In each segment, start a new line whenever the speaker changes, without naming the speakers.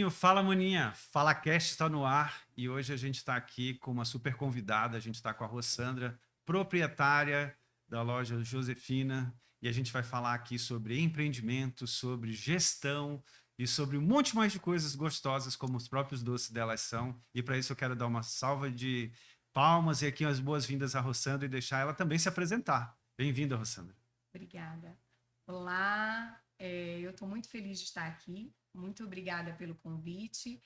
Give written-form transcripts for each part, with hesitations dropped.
Maninho, fala Maninha, Fala Cast está no ar e hoje a gente está aqui com uma super convidada, a gente está com a Rossandra, proprietária da loja Josefina, e a gente vai falar aqui sobre empreendimento, sobre gestão e sobre um monte mais de coisas gostosas como os próprios doces delas são. E para isso eu quero dar uma salva de palmas e aqui as boas-vindas à Rossandra e deixar ela também se apresentar. Bem-vinda, Rossandra.
Obrigada. Olá, eu estou muito feliz de estar aqui. Muito obrigada pelo convite.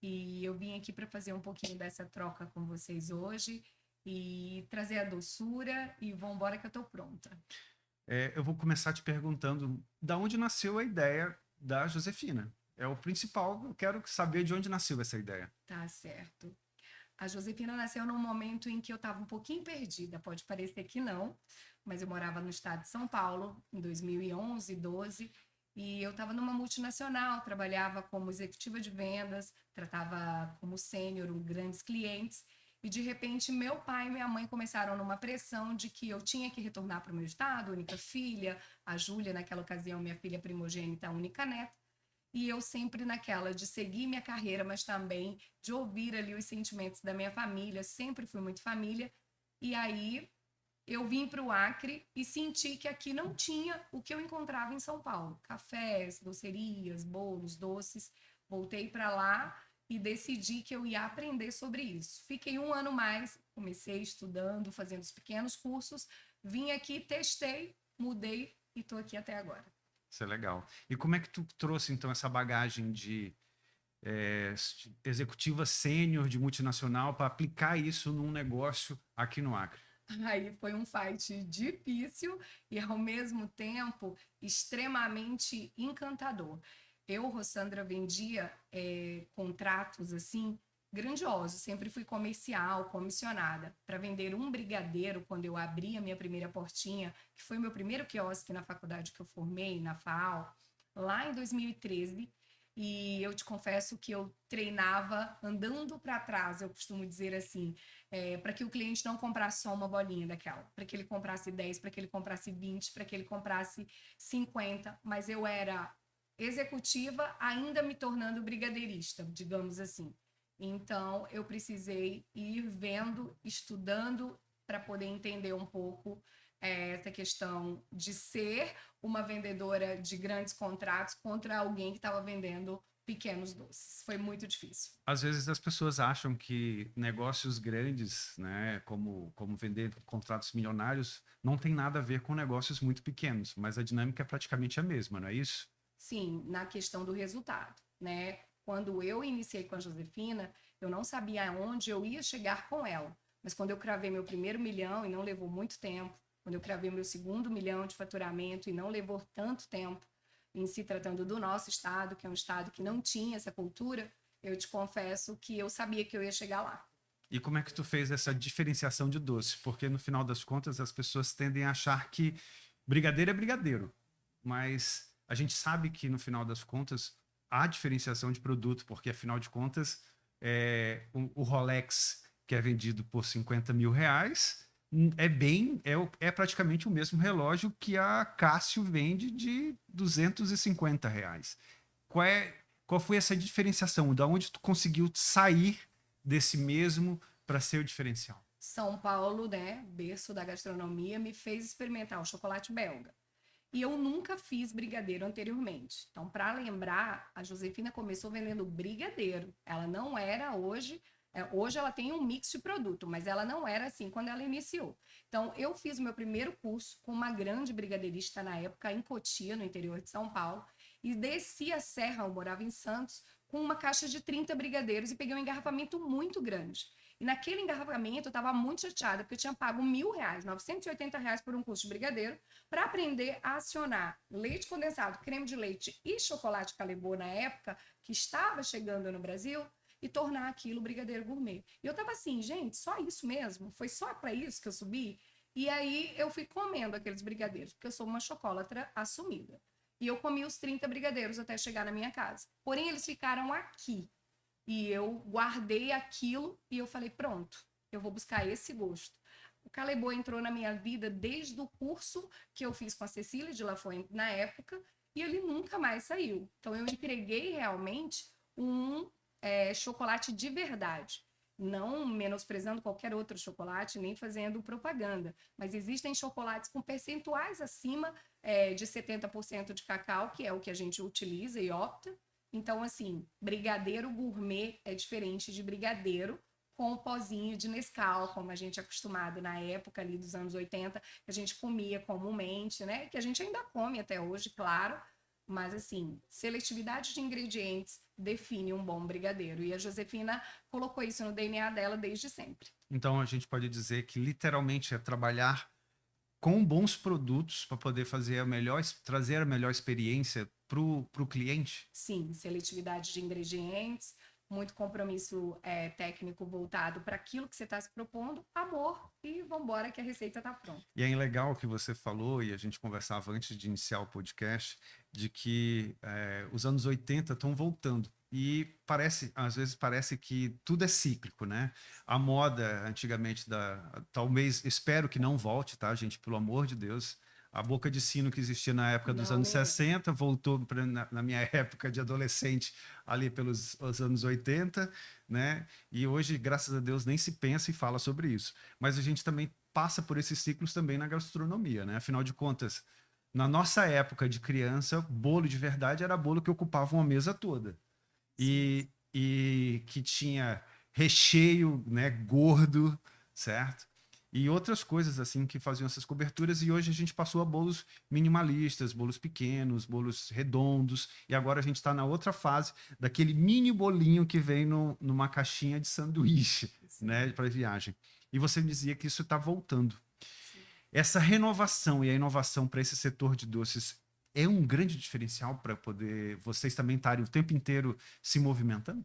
E eu vim aqui para fazer um pouquinho dessa troca com vocês hoje e trazer a doçura e vamos embora que eu estou pronta.
Eu vou começar te perguntando da onde nasceu a ideia da Josefina. É o principal, eu quero saber de onde nasceu essa ideia.
Tá certo. A Josefina nasceu num momento em que eu estava um pouquinho perdida, pode parecer que não, mas eu morava no estado de São Paulo em 2011, 12, e eu estava numa multinacional, trabalhava como executiva de vendas, tratava como sênior grandes clientes, e de repente meu pai e minha mãe começaram numa pressão de que eu tinha que retornar para o meu estado, única filha, a Júlia, naquela ocasião, minha filha primogênita, a única neta, e eu sempre naquela de seguir minha carreira, mas também de ouvir ali os sentimentos da minha família, sempre fui muito família. E aí eu vim para o Acre e senti que aqui não tinha o que eu encontrava em São Paulo: cafés, docerias, bolos, doces. Voltei para lá e decidi que eu ia aprender sobre isso. Fiquei um ano mais, comecei estudando, fazendo os pequenos cursos, vim aqui, testei, mudei e estou aqui até agora.
Isso é legal. E como é que tu trouxe, então, essa bagagem de executiva sênior de multinacional para aplicar isso num negócio aqui no Acre?
Aí foi um fight difícil e, ao mesmo tempo, extremamente encantador. Eu, Rossandra, vendia contratos assim grandiosos. Sempre fui comercial, comissionada. Para vender um brigadeiro, quando eu abri a minha primeira portinha, que foi meu primeiro quiosque na faculdade que eu formei, na FAO, lá em 2013. E eu te confesso que eu treinava andando para trás, eu costumo dizer assim, para que o cliente não comprasse só uma bolinha daquela, para que ele comprasse 10, para que ele comprasse 20, para que ele comprasse 50, mas eu era executiva ainda me tornando brigadeirista, digamos assim. Então eu precisei ir vendo, estudando para poder entender um pouco essa questão de ser uma vendedora de grandes contratos contra alguém que estava vendendo pequenos doces. Foi muito difícil.
Às vezes as pessoas acham que negócios grandes, né, como vender contratos milionários, não tem nada a ver com negócios muito pequenos, mas a dinâmica é praticamente a mesma, não é isso?
Sim, na questão do resultado, né? Quando eu iniciei com a Josefina, eu não sabia aonde eu ia chegar com ela. Mas quando eu cravei meu primeiro milhão, e não levou muito tempo, quando eu cravei meu segundo milhão de faturamento, e não levou tanto tempo, em se tratando do nosso estado, que é um estado que não tinha essa cultura, eu te confesso que eu sabia que eu ia chegar lá.
E como é que tu fez essa diferenciação de doce? Porque no final das contas as pessoas tendem a achar que brigadeiro é brigadeiro, mas a gente sabe que no final das contas há diferenciação de produto, porque afinal de contas o Rolex que é vendido por R$ 50.000 é praticamente o mesmo relógio que a Cássio vende de R$ 250. Qual foi essa diferenciação? Da onde tu conseguiu sair desse mesmo para ser o diferencial?
São Paulo, né, berço da gastronomia, me fez experimentar o chocolate belga. E eu nunca fiz brigadeiro anteriormente. Então, para lembrar, a Josefina começou vendendo brigadeiro. Ela não era hoje. Hoje ela tem um mix de produto, mas ela não era assim quando ela iniciou. Então, eu fiz o meu primeiro curso com uma grande brigadeirista na época, em Cotia, no interior de São Paulo, e desci a serra, eu morava em Santos, com uma caixa de 30 brigadeiros e peguei um engarrafamento muito grande. E naquele engarrafamento eu estava muito chateada, porque eu tinha pago R$ 1.000, R$ 980 por um curso de brigadeiro, para aprender a acionar leite condensado, creme de leite e chocolate Calebo na época, que estava chegando no Brasil, e tornar aquilo brigadeiro gourmet. E eu tava assim, gente, só isso mesmo? Foi só para isso que eu subi? E aí eu fui comendo aqueles brigadeiros, porque eu sou uma chocolatra assumida. E eu comi os 30 brigadeiros até chegar na minha casa. Porém, eles ficaram aqui. E eu guardei aquilo e eu falei, pronto, eu vou buscar esse gosto. O Calebo entrou na minha vida desde o curso que eu fiz com a Cecília de Lafuente na época, e ele nunca mais saiu. Então eu entreguei realmente um chocolate de verdade. Não menosprezando qualquer outro chocolate, nem fazendo propaganda. Mas existem chocolates com percentuais acima de 70% de cacau, que é o que a gente utiliza e opta. Então, assim, brigadeiro gourmet é diferente de brigadeiro com o pozinho de Nescau, como a gente é acostumado na época ali dos anos 80, que a gente comia comumente, né? Que a gente ainda come até hoje, claro. Mas, assim, seletividade de ingredientes define um bom brigadeiro. E a Josefina colocou isso no DNA dela desde sempre.
Então a gente pode dizer que literalmente é trabalhar com bons produtos para poder fazer trazer a melhor experiência para o cliente.
Sim, seletividade de ingredientes, muito compromisso técnico voltado para aquilo que você está se propondo, amor, e vambora que a receita está pronta.
E é legal que você falou, e a gente conversava antes de iniciar o podcast, de que os anos 80 estão voltando. E às vezes parece que tudo é cíclico, né? A moda antigamente talvez, espero que não volte, tá, gente? Pelo amor de Deus. A boca de sino que existia na época dos anos 60 voltou na minha época de adolescente, ali pelos os anos 80, né? E hoje, graças a Deus, nem se pensa e fala sobre isso. Mas a gente também passa por esses ciclos também na gastronomia, né? Afinal de contas, na nossa época de criança, bolo de verdade era bolo que ocupava uma mesa toda. E que tinha recheio, né, gordo, certo? E outras coisas assim que faziam essas coberturas, e hoje a gente passou a bolos minimalistas, bolos pequenos, bolos redondos, e agora a gente está na outra fase daquele mini bolinho que vem numa caixinha de sanduíche, né, para viagem. E você dizia que isso está voltando. Essa renovação e a inovação para esse setor de doces é um grande diferencial para poder vocês também estarem o tempo inteiro se movimentando?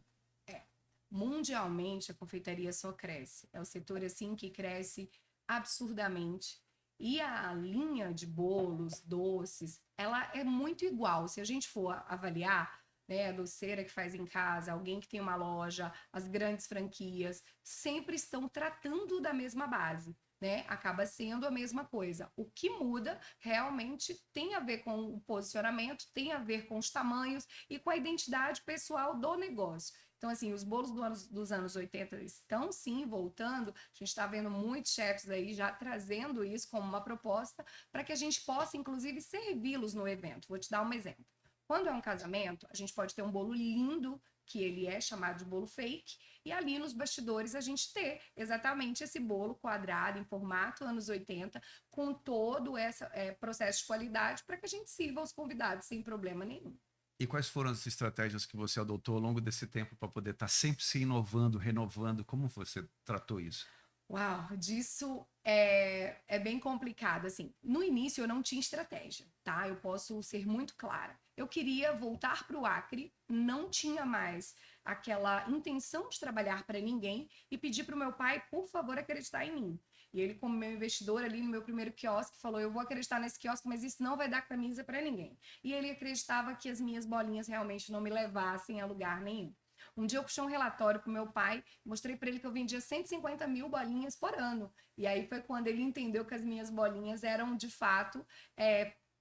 Mundialmente, a confeitaria só cresce. É o setor assim que cresce absurdamente. E a linha de bolos, doces, ela é muito igual. Se a gente for avaliar, né, a doceira que faz em casa, alguém que tem uma loja, as grandes franquias, sempre estão tratando da mesma base. Né? Acaba sendo a mesma coisa. O que muda realmente tem a ver com o posicionamento, tem a ver com os tamanhos e com a identidade pessoal do negócio. Então, assim, os bolos dos anos 80 estão sim voltando. A gente está vendo muitos chefs aí já trazendo isso como uma proposta para que a gente possa, inclusive, servi-los no evento. Vou te dar um exemplo. Quando é um casamento, a gente pode ter um bolo lindo, que ele é chamado de bolo fake, e ali nos bastidores a gente ter exatamente esse bolo quadrado em formato anos 80, com todo esse processo de qualidade para que a gente sirva aos convidados sem problema nenhum.
E quais foram as estratégias que você adotou ao longo desse tempo para poder estar sempre se inovando, renovando? Como você tratou isso?
Uau, disso é bem complicado. Assim, no início eu não tinha estratégia, tá? Eu posso ser muito clara. Eu queria voltar para o Acre, não tinha mais aquela intenção de trabalhar para ninguém e pedi para o meu pai, por favor, acreditar em mim. E ele, como meu investidor ali no meu primeiro quiosque, falou: eu vou acreditar nesse quiosque, mas isso não vai dar camisa para ninguém. E ele acreditava que as minhas bolinhas realmente não me levassem a lugar nenhum. Um dia eu puxei um relatório pro meu pai, mostrei para ele que eu vendia 150 mil bolinhas por ano. E aí foi quando ele entendeu que as minhas bolinhas eram, de fato,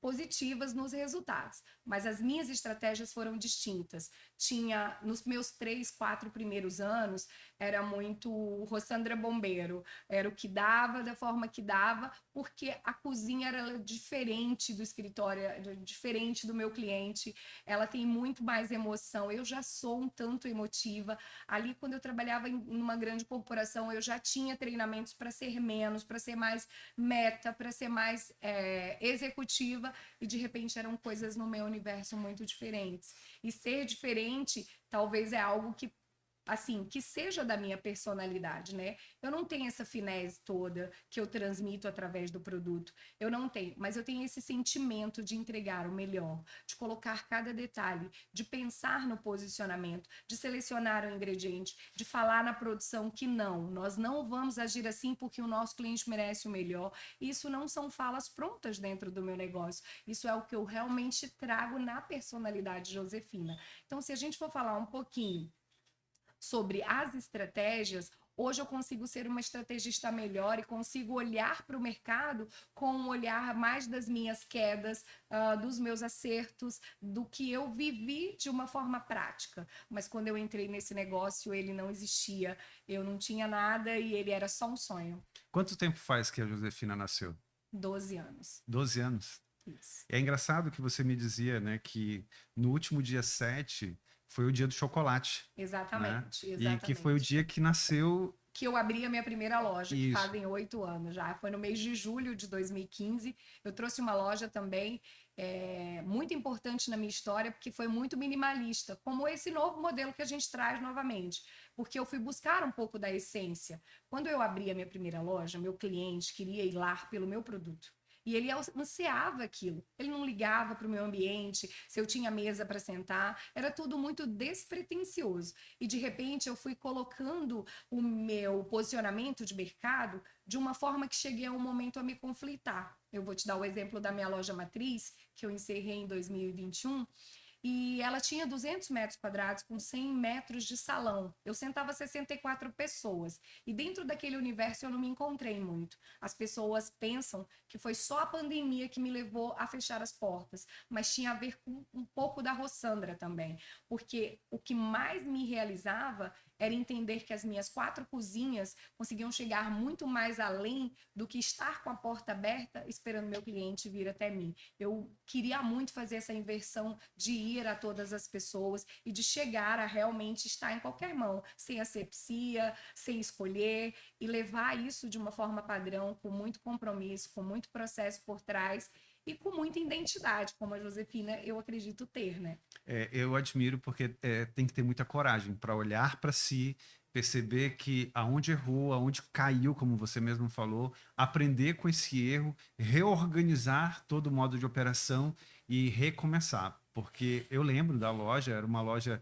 positivas nos resultados. Mas as minhas estratégias foram distintas. Tinha, nos meus 3, 4 primeiros anos, era muito Rossandra Bombeiro. Era o que dava, da forma que dava, porque a cozinha era diferente do escritório, diferente do meu cliente. Ela tem muito mais emoção. Eu já sou um tanto emotiva. Ali, quando eu trabalhava em uma grande corporação, eu já tinha treinamentos para ser menos, para ser mais meta, para ser mais executiva. E de repente eram coisas no meu universo muito diferentes. E ser diferente talvez é algo que, assim, que seja da minha personalidade, né? Eu não tenho essa finesse toda que eu transmito através do produto. Eu não tenho, mas eu tenho esse sentimento de entregar o melhor, de colocar cada detalhe, de pensar no posicionamento, de selecionar o ingrediente, de falar na produção que não, nós não vamos agir assim porque o nosso cliente merece o melhor. Isso não são falas prontas dentro do meu negócio. Isso é o que eu realmente trago na personalidade Josefina. Então, se a gente for falar um pouquinho sobre as estratégias, hoje eu consigo ser uma estrategista melhor e consigo olhar para o mercado com um olhar mais das minhas quedas, dos meus acertos, do que eu vivi de uma forma prática. Mas quando eu entrei nesse negócio, ele não existia, eu não tinha nada e ele era só um sonho.
Quanto tempo faz que a Josefina nasceu?
12 anos.
12 anos.
Isso.
É engraçado que você me dizia, né, que no último dia 7 foi o dia do chocolate.
Exatamente,
Né?
exatamente.
E que foi o dia que nasceu...
Que eu abri a minha primeira loja,
Isso.
que fazem 8 anos já. Foi no mês de julho de 2015. Eu trouxe uma loja também muito importante na minha história, porque foi muito minimalista, como esse novo modelo que a gente traz novamente. Porque eu fui buscar um pouco da essência. Quando eu abri a minha primeira loja, meu cliente queria ir lá pelo meu produto. E ele ansiava aquilo. Ele não ligava para o meu ambiente, se eu tinha mesa para sentar. Era tudo muito despretensioso. E, de repente, eu fui colocando o meu posicionamento de mercado de uma forma que cheguei a um momento a me conflitar. Eu vou te dar o exemplo da minha loja matriz, que eu encerrei em 2021. E ela tinha 200 metros quadrados com 100 metros de salão. Eu sentava 64 pessoas. E dentro daquele universo eu não me encontrei muito. As pessoas pensam que foi só a pandemia que me levou a fechar as portas. Mas tinha a ver com um pouco da Rossandra também. Porque o que mais me realizava era entender que as minhas 4 cozinhas conseguiam chegar muito mais além do que estar com a porta aberta esperando meu cliente vir até mim. Eu queria muito fazer essa inversão de ir a todas as pessoas e de chegar a realmente estar em qualquer mão, sem asepsia, sem escolher, e levar isso de uma forma padrão, com muito compromisso, com muito processo por trás e com muita identidade, como a Josefina, eu acredito ter, né?
Eu admiro porque tem que ter muita coragem para olhar para si, perceber que aonde errou, aonde caiu, como você mesmo falou, aprender com esse erro, reorganizar todo o modo de operação e recomeçar. Porque eu lembro da loja, era uma loja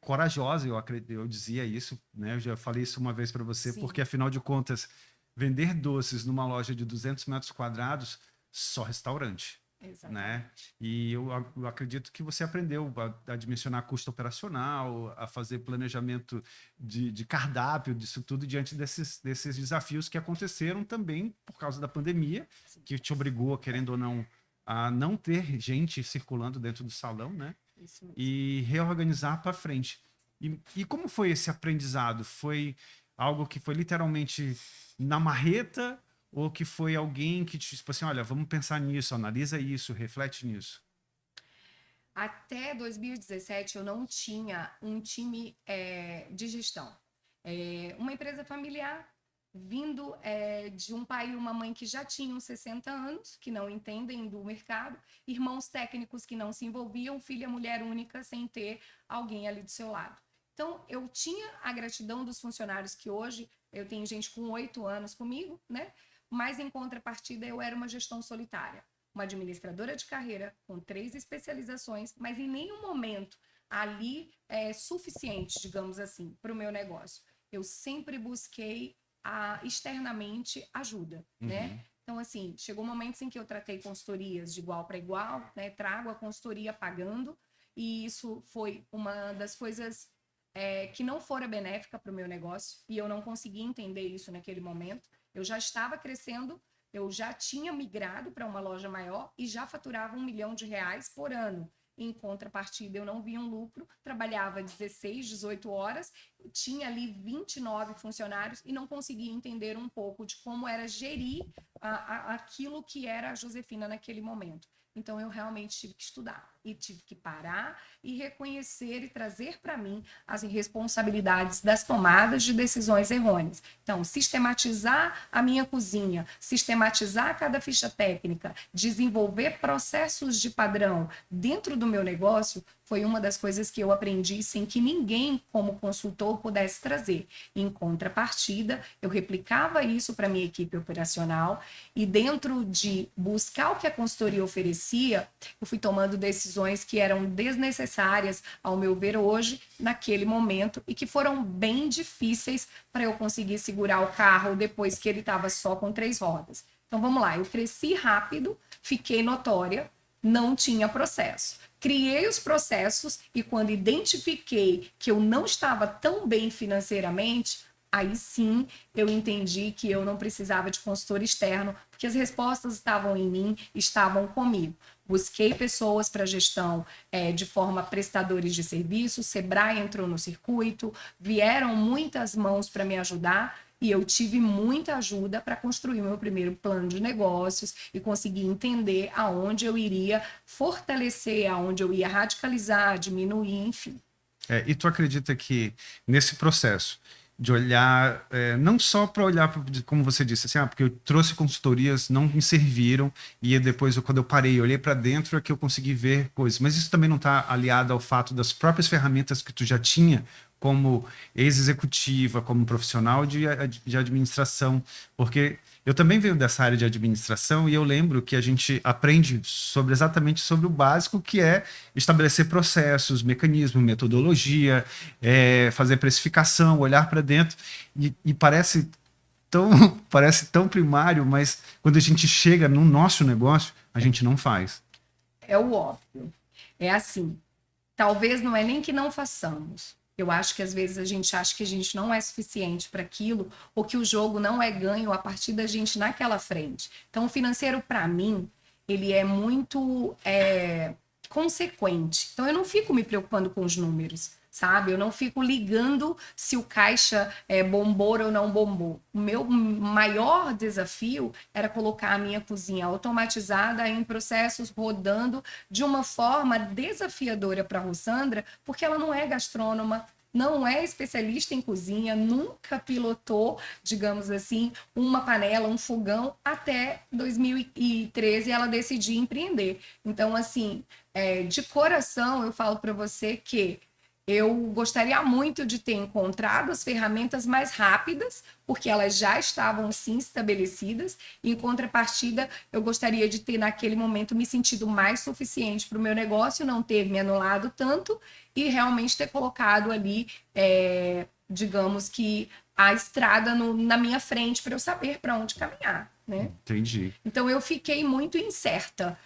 corajosa, eu dizia isso, né? Eu já falei isso uma vez para você,
Sim.
porque afinal de contas, vender doces numa loja de 200 metros quadrados, só restaurante. Né? E eu acredito que você aprendeu a dimensionar custo operacional, a fazer planejamento de cardápio, disso tudo, diante desses desafios que aconteceram também por causa da pandemia, que te obrigou, querendo ou não, a não ter gente circulando dentro do salão, né?
Isso mesmo.
E reorganizar para frente. E como foi esse aprendizado? Foi algo que foi literalmente na marreta, ou que foi alguém que te disse assim, olha, vamos pensar nisso, analisa isso, reflete nisso?
Até 2017 eu não tinha um time de gestão. Uma empresa familiar vindo de um pai e uma mãe que já tinham 60 anos, que não entendem do mercado, irmãos técnicos que não se envolviam, filha mulher única sem ter alguém ali do seu lado. Então, eu tinha a gratidão dos funcionários que hoje, eu tenho gente com 8 anos comigo, né? Mas, em contrapartida, eu era uma gestão solitária. Uma administradora de carreira, com 3 especializações, mas em nenhum momento ali suficiente, digamos assim, para o meu negócio. Eu sempre busquei externamente ajuda, né? Então, assim, chegou momentos em que eu tratei consultorias de igual para igual, né? Trago a consultoria pagando, e isso foi uma das coisas que não fora benéfica para o meu negócio, e eu não consegui entender isso naquele momento. Eu já estava crescendo, eu já tinha migrado para uma loja maior e já faturava R$1 milhão por ano. Em contrapartida, eu não via um lucro, trabalhava 16, 18 horas, tinha ali 29 funcionários e não conseguia entender um pouco de como era gerir aquilo que era a Josefina naquele momento. Então, eu realmente tive que estudar e tive que parar e reconhecer e trazer para mim as responsabilidades das tomadas de decisões errôneas. Então, sistematizar a minha cozinha, sistematizar cada ficha técnica, desenvolver processos de padrão dentro do meu negócio foi uma das coisas que eu aprendi sem que ninguém, como consultor, pudesse trazer. Em contrapartida, eu replicava isso para a minha equipe operacional e dentro de buscar o que a consultoria oferecia, eu fui tomando decisões que eram desnecessárias, ao meu ver, hoje, naquele momento, e que foram bem difíceis para eu conseguir segurar o carro depois que ele estava só com 3 rodas. Então, vamos lá, eu cresci rápido, fiquei notória, não tinha processo. criei os processos e quando identifiquei que eu não estava tão bem financeiramente, aí sim eu entendi que eu não precisava de consultor externo, porque as respostas estavam em mim, estavam comigo. Busquei pessoas para gestão de forma prestadores de serviço, Sebrae entrou no circuito, vieram muitas mãos para me ajudar e eu tive muita ajuda para construir meu primeiro plano de negócios e conseguir entender aonde eu iria fortalecer, aonde eu ia radicalizar, diminuir, enfim.
E tu acredita que nesse processo de olhar, não só para olhar, como você disse, assim, porque eu trouxe consultorias, não me serviram, e depois, quando eu parei, olhei para dentro, é que eu consegui ver coisas. Mas isso também não está aliado ao fato das próprias ferramentas que tu já tinha, como ex-executiva, como profissional de administração, porque eu também venho dessa área de administração e eu lembro que a gente aprende exatamente sobre o básico, que é estabelecer processos, mecanismos, metodologia, fazer precificação, olhar para dentro, e parece tão primário, mas quando a gente chega no nosso negócio, a gente não faz.
É o óbvio. É assim, talvez não é nem que não façamos. Eu acho que às vezes a gente acha que a gente não é suficiente para aquilo, ou que o jogo não é ganho a partir da gente naquela frente. Então, o financeiro, para mim, ele é muito consequente. Então, eu não fico me preocupando com os números, sabe? Eu não fico ligando se o caixa bombou ou não bombou. O meu maior desafio era colocar a minha cozinha automatizada em processos rodando de uma forma desafiadora para a Rossandra, porque ela não é gastrônoma, não é especialista em cozinha, nunca pilotou, digamos assim, uma panela, um fogão, até 2013 ela decidiu empreender. Então, assim, de coração, eu falo para você que eu gostaria muito de ter encontrado as ferramentas mais rápidas, porque elas já estavam sim estabelecidas. Em contrapartida, eu gostaria de ter naquele momento me sentido mais suficiente para o meu negócio, não ter me anulado tanto e realmente ter colocado ali, digamos que, a estrada na minha frente para eu saber para onde caminhar, né?
Entendi.
Então eu fiquei muito incerta.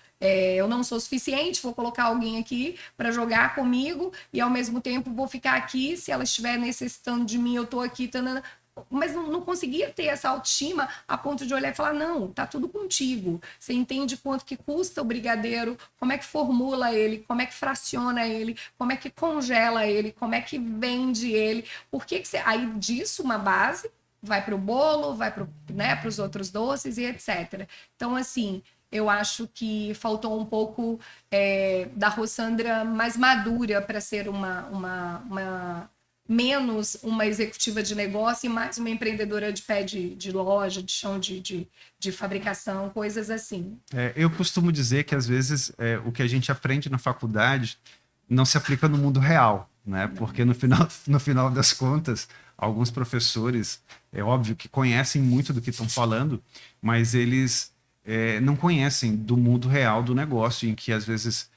Eu não sou suficiente, vou colocar alguém aqui para jogar comigo e ao mesmo tempo vou ficar aqui, se ela estiver necessitando de mim, eu tô aqui, tanana. Mas não conseguia ter essa autoestima a ponto de olhar e falar, não, tá tudo contigo. Você entende quanto que custa o brigadeiro, como é que formula ele, como é que fraciona ele, como é que congela ele, como é que vende ele. Por que você... Aí disso uma base vai para o bolo, vai para, né, os outros doces e etc. Então, assim, eu acho que faltou um pouco da Rossandra mais madura para ser menos uma executiva de negócio e mais uma empreendedora de pé de loja, de chão de fabricação, coisas assim.
Eu costumo dizer que, às vezes, o que a gente aprende na faculdade não se aplica no mundo real, né? Porque no final das contas, alguns professores, é óbvio que conhecem muito do que estão falando, mas eles não conhecem do mundo real do negócio, em que, às vezes,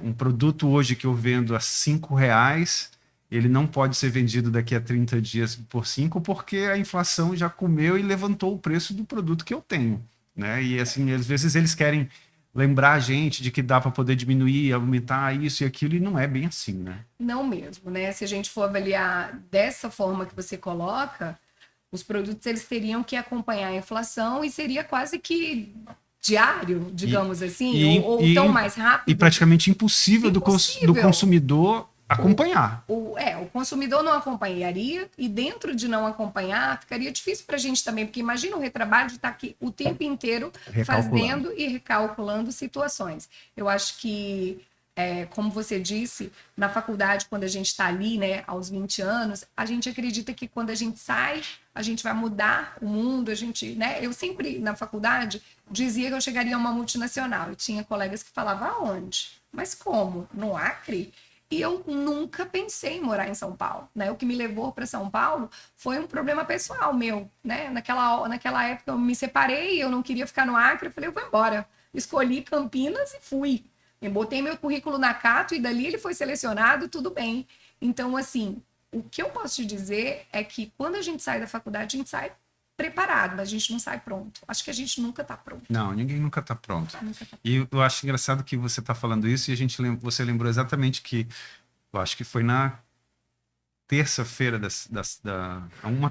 um produto hoje que eu vendo a R$5, ele não pode ser vendido daqui a 30 dias por 5, porque a inflação já comeu e levantou o preço do produto que eu tenho, né? E, assim, às vezes eles querem lembrar a gente de que dá para poder diminuir, aumentar isso e aquilo, e não é bem assim, né?
Não mesmo, né? Se a gente for avaliar dessa forma que você coloca, os produtos eles teriam que acompanhar a inflação e seria quase que diário, digamos assim, ou tão mais rápido.
E praticamente impossível. Do consumidor acompanhar.
O consumidor não acompanharia e dentro de não acompanhar ficaria difícil para a gente também, porque imagina o retrabalho de estar aqui o tempo inteiro fazendo e recalculando situações. Eu acho que como você disse, na faculdade, quando a gente está ali, né, aos 20 anos, a gente acredita que quando a gente sai, a gente vai mudar o mundo, né? Eu sempre, na faculdade, dizia que eu chegaria a uma multinacional. E tinha colegas que falavam, aonde? Mas como? No Acre? E eu nunca pensei em morar em São Paulo, né? O que me levou para São Paulo foi um problema pessoal meu, né? Naquela época eu me separei, eu não queria ficar no Acre, eu falei, eu vou embora. Escolhi Campinas e fui. Eu botei meu currículo na Cato e dali ele foi selecionado, tudo bem. Então, assim, o que eu posso te dizer é que quando a gente sai da faculdade, a gente sai preparado, mas a gente não sai pronto. Acho que a gente nunca tá pronto.
Não, ninguém nunca tá pronto.
Nunca tá.
E eu acho engraçado que você tá falando isso e você lembrou exatamente que eu acho que foi na terça-feira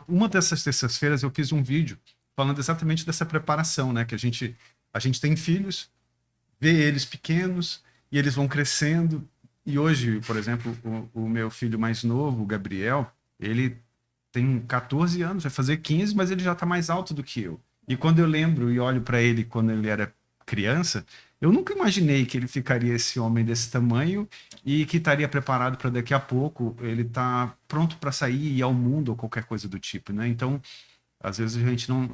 uma dessas terças-feiras eu fiz um vídeo falando exatamente dessa preparação, né? Que a gente tem filhos, vê eles pequenos e eles vão crescendo. E hoje, por exemplo, o meu filho mais novo, o Gabriel, ele tem 14 anos, vai fazer 15, mas ele já está mais alto do que eu. E quando eu lembro e olho para ele quando ele era criança, eu nunca imaginei que ele ficaria esse homem desse tamanho e que estaria preparado para daqui a pouco ele tá pronto para sair e ir ao mundo ou qualquer coisa do tipo, né? Então, às vezes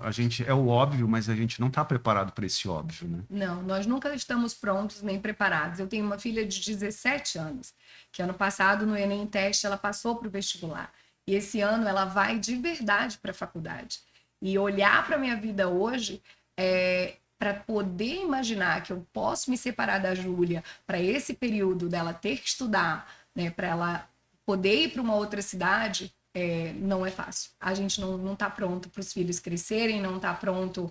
a gente é o óbvio, mas a gente não está preparado para esse óbvio, né?
Não, nós nunca estamos prontos nem preparados. Eu tenho uma filha de 17 anos, que ano passado no Enem Teste ela passou para o vestibular. E esse ano ela vai de verdade para a faculdade. E olhar para a minha vida hoje, para poder imaginar que eu posso me separar da Júlia para esse período dela ter que estudar, né, para ela poder ir para uma outra cidade, não é fácil. A gente não está pronto para os filhos crescerem, não está pronto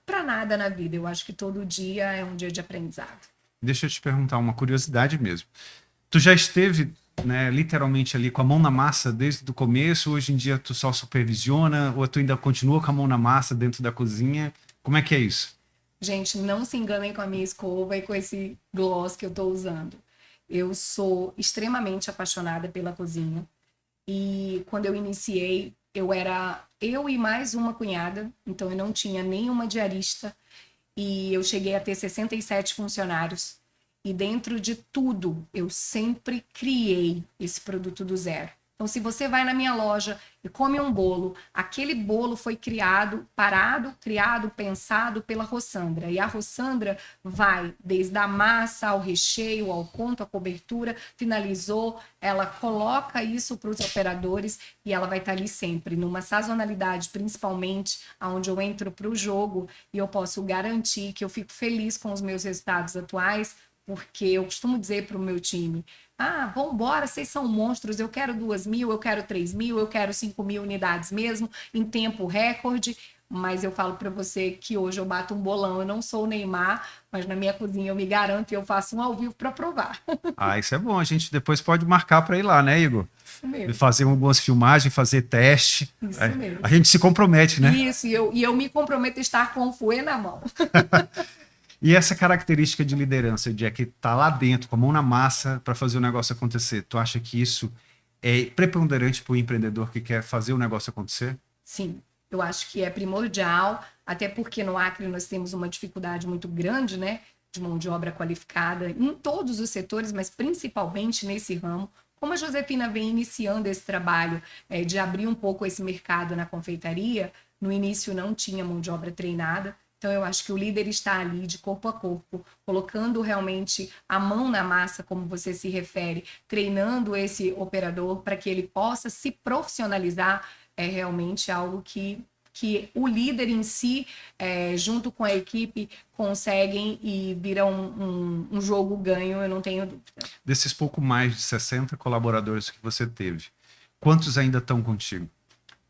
para nada na vida. Eu acho que todo dia é um dia de aprendizado.
Deixa eu te perguntar uma curiosidade mesmo. Tu já esteve, né, literalmente ali com a mão na massa desde o começo? Hoje em dia tu só supervisiona ou tu ainda continua com a mão na massa dentro da cozinha? Como é que é isso?
Gente, não se enganem com a minha escova e com esse gloss que eu estou usando. Eu sou extremamente apaixonada pela cozinha. E quando eu iniciei, eu e mais uma cunhada, então eu não tinha nenhuma diarista. E eu cheguei a ter 67 funcionários. E dentro de tudo, eu sempre criei esse produto do zero. Então, se você vai na minha loja e come um bolo, aquele bolo foi criado, pensado pela Rossandra. E a Rossandra vai desde a massa ao recheio, ao ponto, à cobertura, finalizou, ela coloca isso para os operadores e ela vai estar ali sempre, numa sazonalidade, principalmente, onde eu entro para o jogo e eu posso garantir que eu fico feliz com os meus resultados atuais, porque eu costumo dizer para o meu time, vambora, vocês são monstros, eu quero 2.000, eu quero 3.000, eu quero 5.000 unidades mesmo, em tempo recorde, mas eu falo para você que hoje eu bato um bolão, eu não sou o Neymar, mas na minha cozinha eu me garanto e eu faço um ao vivo para provar.
Isso é bom, a gente depois pode marcar para ir lá, né, Igor?
Isso mesmo.
Fazer algumas filmagens, fazer teste.
Isso mesmo.
A gente se compromete, né?
Isso, e eu me comprometo a estar com o fouet na mão.
E essa característica de liderança, de que tá lá dentro, com a mão na massa, para fazer o negócio acontecer, tu acha que isso é preponderante para o empreendedor que quer fazer o negócio acontecer?
Sim, eu acho que é primordial, até porque no Acre nós temos uma dificuldade muito grande, né, de mão de obra qualificada em todos os setores, mas principalmente nesse ramo. Como a Josefina vem iniciando esse trabalho de abrir um pouco esse mercado na confeitaria, no início não tinha mão de obra treinada. Então, eu acho que o líder está ali de corpo a corpo, colocando realmente a mão na massa, como você se refere, treinando esse operador para que ele possa se profissionalizar, é realmente algo que o líder em si, junto com a equipe, conseguem e vira um jogo ganho, eu não tenho dúvida.
Desses pouco mais de 60 colaboradores que você teve, quantos ainda estão contigo?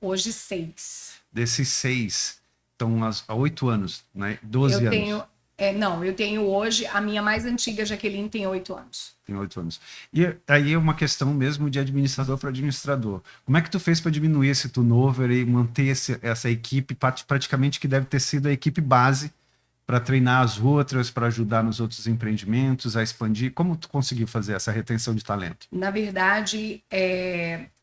Hoje, 6.
Desses 6... estão há 8 anos, né? 12 anos.
Eu tenho hoje, a minha mais antiga, Jaqueline, tem 8 anos.
Tem 8 anos. E aí é uma questão mesmo de administrador para administrador. Como é que tu fez para diminuir esse turnover e manter essa equipe, praticamente que deve ter sido a equipe base para treinar as outras, para ajudar nos outros empreendimentos, a expandir? Como tu conseguiu fazer essa retenção de talento?
Na verdade,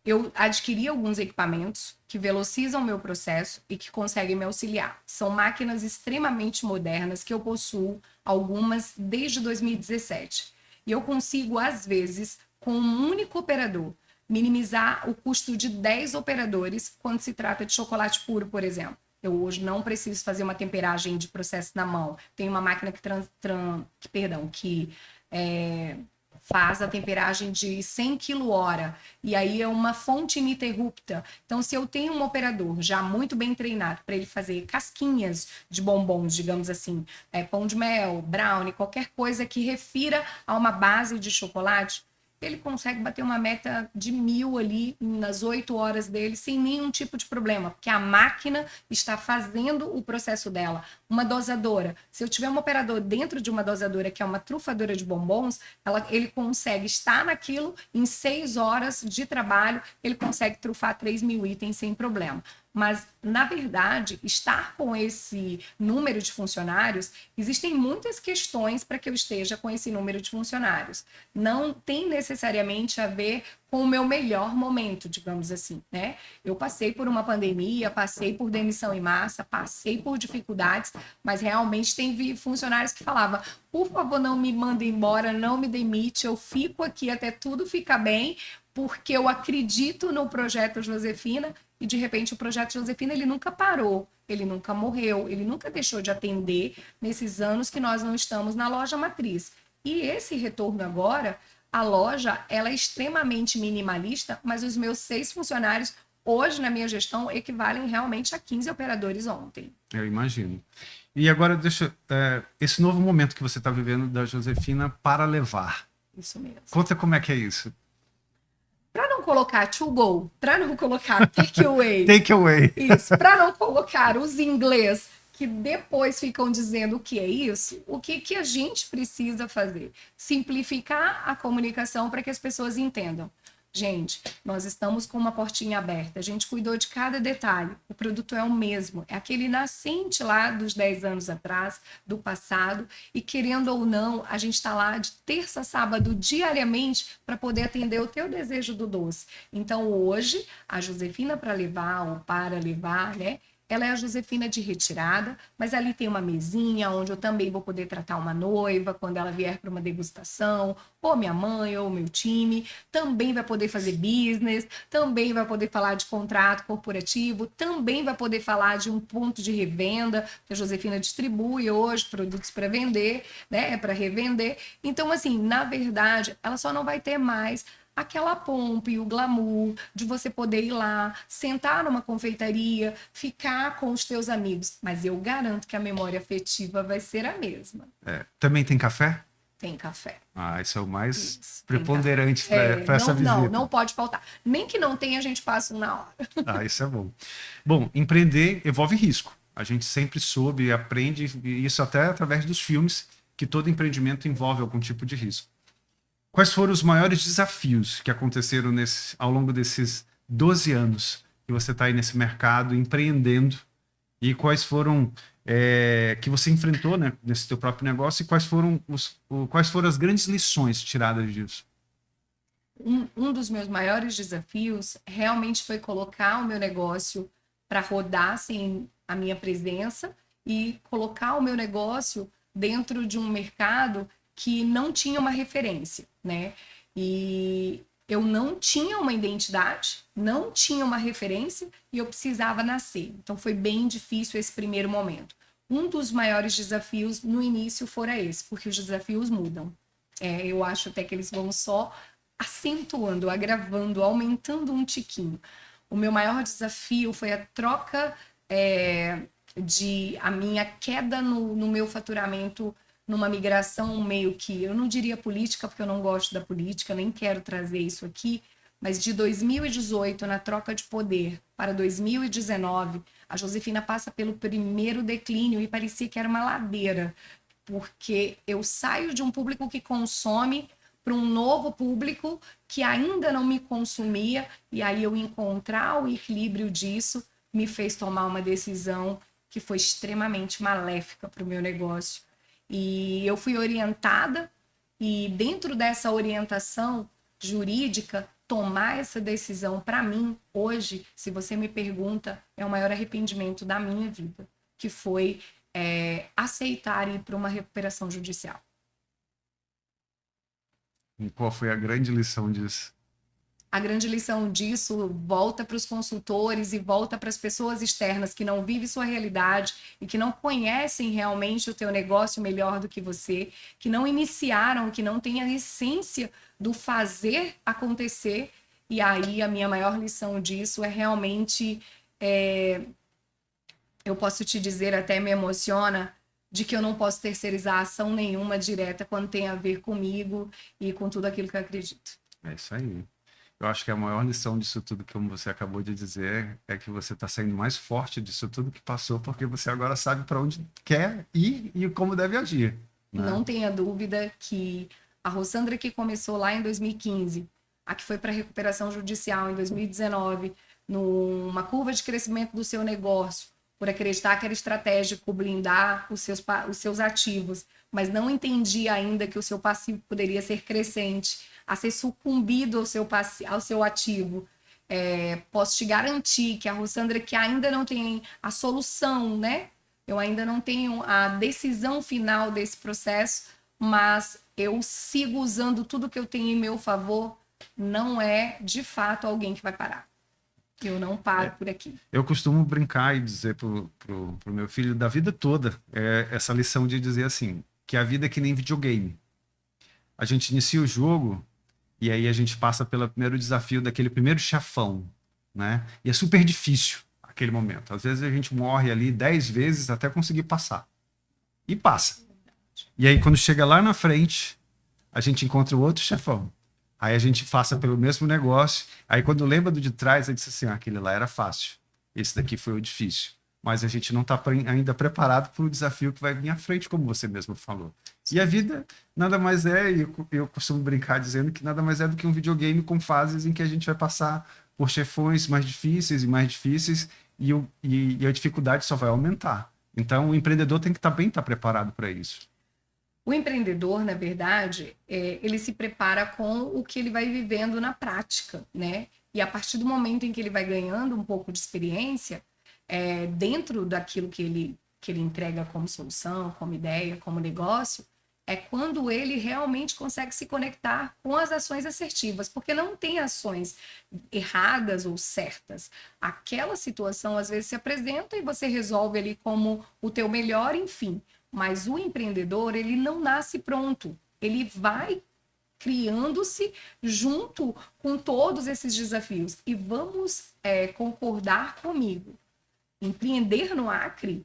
eu adquiri alguns equipamentos que velocizam o meu processo e que conseguem me auxiliar. São máquinas extremamente modernas que eu possuo, algumas desde 2017. E eu consigo, às vezes, com um único operador, minimizar o custo de 10 operadores quando se trata de chocolate puro, por exemplo. Eu hoje não preciso fazer uma temperagem de processo na mão. Tem uma máquina que faz a temperagem de 100 kWh. E aí é uma fonte ininterrupta. Então, se eu tenho um operador já muito bem treinado para ele fazer casquinhas de bombons, digamos assim, pão de mel, brownie, qualquer coisa que refira a uma base de chocolate, ele consegue bater uma meta de 1.000 ali nas 8 horas dele, sem nenhum tipo de problema, porque a máquina está fazendo o processo dela. Uma dosadora, se eu tiver um operador dentro de uma dosadora, que é uma trufadora de bombons, ele consegue estar naquilo em 6 horas de trabalho, ele consegue trufar 3.000 itens sem problema. Mas, na verdade, estar com esse número de funcionários, existem muitas questões para que eu esteja com esse número de funcionários. Não tem necessariamente a ver com o meu melhor momento, digamos assim, né? Eu passei por uma pandemia, passei por demissão em massa, passei por dificuldades, mas realmente tem funcionários que falavam, por favor, não me manda embora, não me demite, eu fico aqui até tudo ficar bem, porque eu acredito no projeto Josefina. E, de repente, o projeto Josefina, ele nunca parou, ele nunca morreu, ele nunca deixou de atender nesses anos que nós não estamos na loja matriz. E esse retorno agora, a loja, ela é extremamente minimalista, mas os meus 6 funcionários, hoje, na minha gestão, equivalem realmente a 15 operadores ontem.
Eu imagino. E agora, esse novo momento que você está vivendo da Josefina para levar.
Isso mesmo.
Conta como é que é isso.
Para não colocar to go, para não colocar take away.
Take away.
Isso, para não colocar os inglês que depois ficam dizendo o que é isso, o que a gente precisa fazer? Simplificar a comunicação para que as pessoas entendam. Gente, nós estamos com uma portinha aberta, a gente cuidou de cada detalhe, o produto é o mesmo, é aquele nascente lá dos 10 anos atrás, do passado, e querendo ou não, a gente está lá de terça a sábado diariamente para poder atender o teu desejo do doce. Então hoje, a Josefina para levar ou para levar, né? Ela é a Josefina de retirada, mas ali tem uma mesinha onde eu também vou poder tratar uma noiva quando ela vier para uma degustação, ou minha mãe, ou meu time. Também vai poder fazer business, também vai poder falar de contrato corporativo, também vai poder falar de um ponto de revenda, que a Josefina distribui hoje produtos para vender, né, para revender. Então, assim, na verdade, ela só não vai ter mais aquela pompa e o glamour de você poder ir lá, sentar numa confeitaria, ficar com os teus amigos. Mas eu garanto que a memória afetiva vai ser a mesma.
Também tem café?
Tem café.
Isso é o mais preponderante para essa visita.
Não pode faltar. Nem que não tenha, a gente passa um na hora.
Isso é bom. Bom, empreender envolve risco. A gente sempre soube e aprende, e isso até através dos filmes, que todo empreendimento envolve algum tipo de risco. Quais foram os maiores desafios que aconteceram ao longo desses 12 anos que você está aí nesse mercado, empreendendo? E quais foram que você enfrentou, né, nesse teu próprio negócio? E quais foram as grandes lições tiradas disso?
Um dos meus maiores desafios realmente foi colocar o meu negócio para rodar sem a minha presença e colocar o meu negócio dentro de um mercado que não tinha uma referência, né? E eu não tinha uma identidade, não tinha uma referência e eu precisava nascer. Então foi bem difícil esse primeiro momento. Um dos maiores desafios no início fora esse, porque os desafios mudam. Eu acho até que eles vão só acentuando, agravando, aumentando um tiquinho. O meu maior desafio foi a troca a minha queda no meu faturamento numa migração meio que, eu não diria política, porque eu não gosto da política, nem quero trazer isso aqui, mas de 2018, na troca de poder, para 2019, a Josefina passa pelo primeiro declínio e parecia que era uma ladeira, porque eu saio de um público que consome para um novo público que ainda não me consumia, e aí eu encontrar o equilíbrio disso me fez tomar uma decisão que foi extremamente maléfica para o meu negócio. E eu fui orientada, e dentro dessa orientação jurídica, tomar essa decisão, para mim, hoje, se você me pergunta, é o maior arrependimento da minha vida, que foi aceitar ir para uma recuperação judicial.
E qual foi a grande lição disso?
A grande lição disso volta para os consultores e volta para as pessoas externas que não vivem sua realidade e que não conhecem realmente o teu negócio melhor do que você, que não iniciaram, que não têm a essência do fazer acontecer. E aí a minha maior lição disso é realmente, eu posso te dizer, até me emociona, de que eu não posso terceirizar ação nenhuma direta quando tem a ver comigo e com tudo aquilo que eu acredito.
É isso aí. Eu acho que a maior lição disso tudo, como você acabou de dizer, é que você está saindo mais forte disso tudo que passou, porque você agora sabe para onde quer ir e como deve agir, né?
Não tenha dúvida que a Rossandra que começou lá em 2015, a que foi para recuperação judicial em 2019, numa curva de crescimento do seu negócio, por acreditar que era estratégico blindar os seus ativos, mas não entendia ainda que o seu passivo poderia ser crescente, a ser sucumbido ao seu ativo. Posso te garantir que a Rossandra, que ainda não tem a solução, né? Eu ainda não tenho a decisão final desse processo, mas eu sigo usando tudo que eu tenho em meu favor. Não é, de fato, alguém que vai parar. Eu não paro por aqui.
Eu costumo brincar e dizer pro meu filho da vida toda essa lição de dizer assim, que a vida é que nem videogame. A gente inicia o jogo e aí a gente passa pelo primeiro desafio daquele primeiro chefão, né? E é super difícil aquele momento. Às vezes a gente morre ali 10 vezes até conseguir passar. E passa. E aí quando chega lá na frente, a gente encontra o outro chefão. Aí a gente passa pelo mesmo negócio. Aí quando lembra do de trás, a gente diz assim, aquele lá era fácil. Esse daqui foi o difícil. Mas a gente não está ainda preparado para o desafio que vai vir à frente, como você mesmo falou. E a vida nada mais é, e eu costumo brincar dizendo que nada mais é do que um videogame com fases em que a gente vai passar por chefões mais difíceis e a dificuldade só vai aumentar. Então o empreendedor tem que estar preparado para isso.
O empreendedor, na verdade, ele se prepara com o que ele vai vivendo na prática, né? E a partir do momento em que ele vai ganhando um pouco de experiência, dentro daquilo que ele entrega como solução, como ideia, como negócio, é quando ele realmente consegue se conectar com as ações assertivas, porque não tem ações erradas ou certas. Aquela situação às vezes se apresenta e você resolve ali como o teu melhor, enfim. Mas o empreendedor, ele não nasce pronto. Ele vai criando-se junto com todos esses desafios. E vamos concordar comigo. Empreender no Acre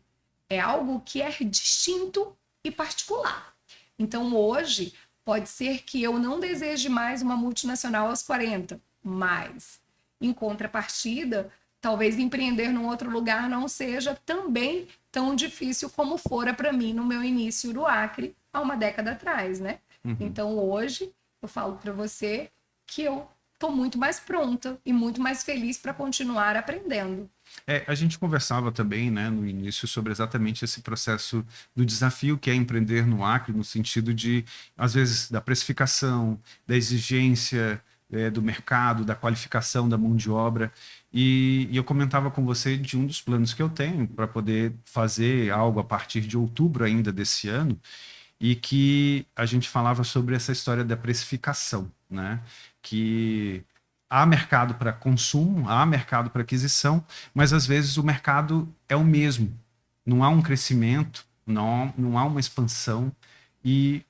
é algo que é distinto e particular. Então, hoje, pode ser que eu não deseje mais uma multinacional aos 40, mas, em contrapartida, talvez empreender num outro lugar não seja também tão difícil como fora para mim no meu início do Acre há uma década atrás, né? Uhum. Então, hoje, eu falo para você que eu estou muito mais pronta e muito mais feliz para continuar aprendendo.
A gente conversava também, né, no início sobre exatamente esse processo do desafio que é empreender no Acre, no sentido de, às vezes, da precificação, da exigência do mercado, da qualificação da mão de obra. E eu comentava com você de um dos planos que eu tenho para poder fazer algo a partir de outubro ainda desse ano, e que a gente falava sobre essa história da precificação, né? Que há mercado para consumo, há mercado para aquisição, mas às vezes o mercado é o mesmo. Não há um crescimento, não há uma expansão. E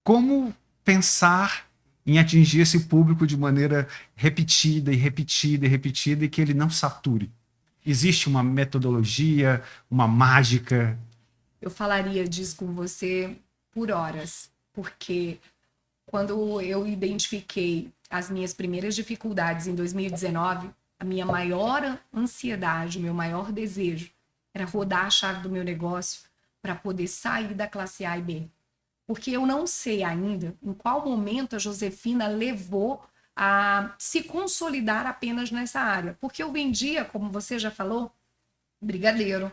como pensar em atingir esse público de maneira repetida e repetida e repetida e que ele não sature? Existe uma metodologia, uma mágica?
Eu falaria disso com você por horas, porque quando eu identifiquei as minhas primeiras dificuldades em 2019, a minha maior ansiedade, o meu maior desejo era rodar a chave do meu negócio para poder sair da classe A e B. Porque eu não sei ainda em qual momento a Josefina levou a se consolidar apenas nessa área. Porque eu vendia, como você já falou, brigadeiro,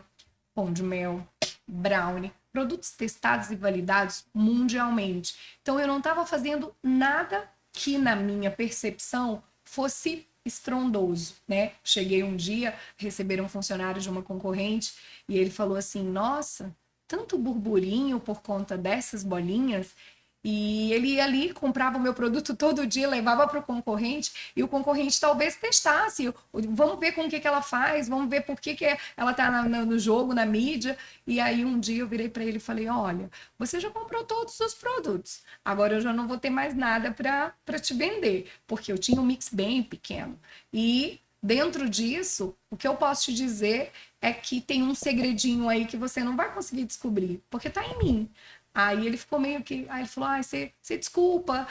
pão de mel, brownie, produtos testados e validados mundialmente. Então eu não estava fazendo nada que na minha percepção fosse estrondoso, né? Cheguei um dia a receber um funcionário de uma concorrente e ele falou assim, nossa, tanto burburinho por conta dessas bolinhas. E ele ia ali, comprava o meu produto todo dia, levava para o concorrente, e o concorrente talvez testasse. Vamos ver com o que ela faz, vamos ver por que ela está no jogo, na mídia. E aí um dia eu virei para ele e falei, olha, você já comprou todos os produtos, agora eu já não vou ter mais nada para te vender, porque eu tinha um mix bem pequeno. E dentro disso, o que eu posso te dizer é que tem um segredinho aí que você não vai conseguir descobrir, porque está em mim. Aí ele ficou meio que. Aí ele falou: ai, você desculpa,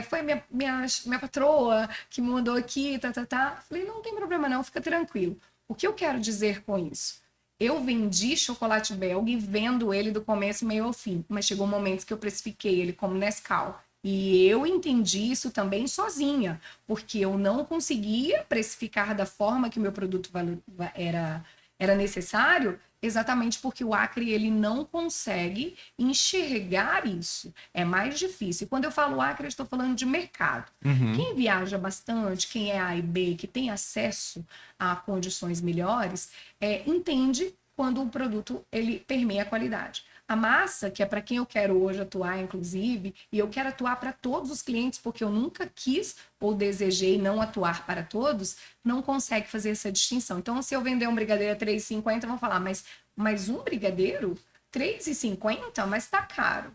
foi minha patroa que me mandou aqui, tá. Falei: não tem problema, não, fica tranquilo. O que eu quero dizer com isso? Eu vendi chocolate belga e vendo ele do começo meio ao fim, mas chegou um momento que eu precifiquei ele como Nescau. E eu entendi isso também sozinha, porque eu não conseguia precificar da forma que o meu produto era necessário, exatamente porque o Acre ele não consegue enxergar isso. É mais difícil. Quando eu falo Acre, eu estou falando de mercado. Quem viaja bastante, quem é A e B, que tem acesso a condições melhores, entende quando o produto ele permeia a qualidade. A massa, que é para quem eu quero hoje atuar, inclusive, e eu quero atuar para todos os clientes, porque eu nunca quis ou desejei não atuar para todos, não consegue fazer essa distinção. Então, se eu vender um brigadeiro a R$3,50, vão falar, mas um brigadeiro? R$3,50? Mas está caro.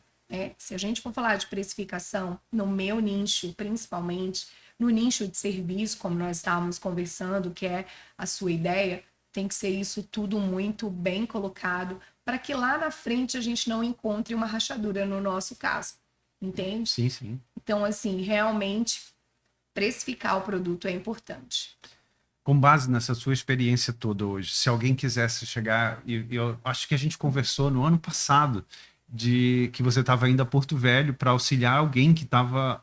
Se a gente for falar de precificação, no meu nicho, principalmente, no nicho de serviço, como nós estávamos conversando, que é a sua ideia, tem que ser isso tudo muito bem colocado, para que lá na frente a gente não encontre uma rachadura no nosso caso, entende?
Sim, sim.
Então, assim, realmente, precificar o produto é importante.
Com base nessa sua experiência toda hoje, se alguém quisesse chegar, e eu acho que a gente conversou no ano passado, de que você estava indo a Porto Velho para auxiliar alguém que estava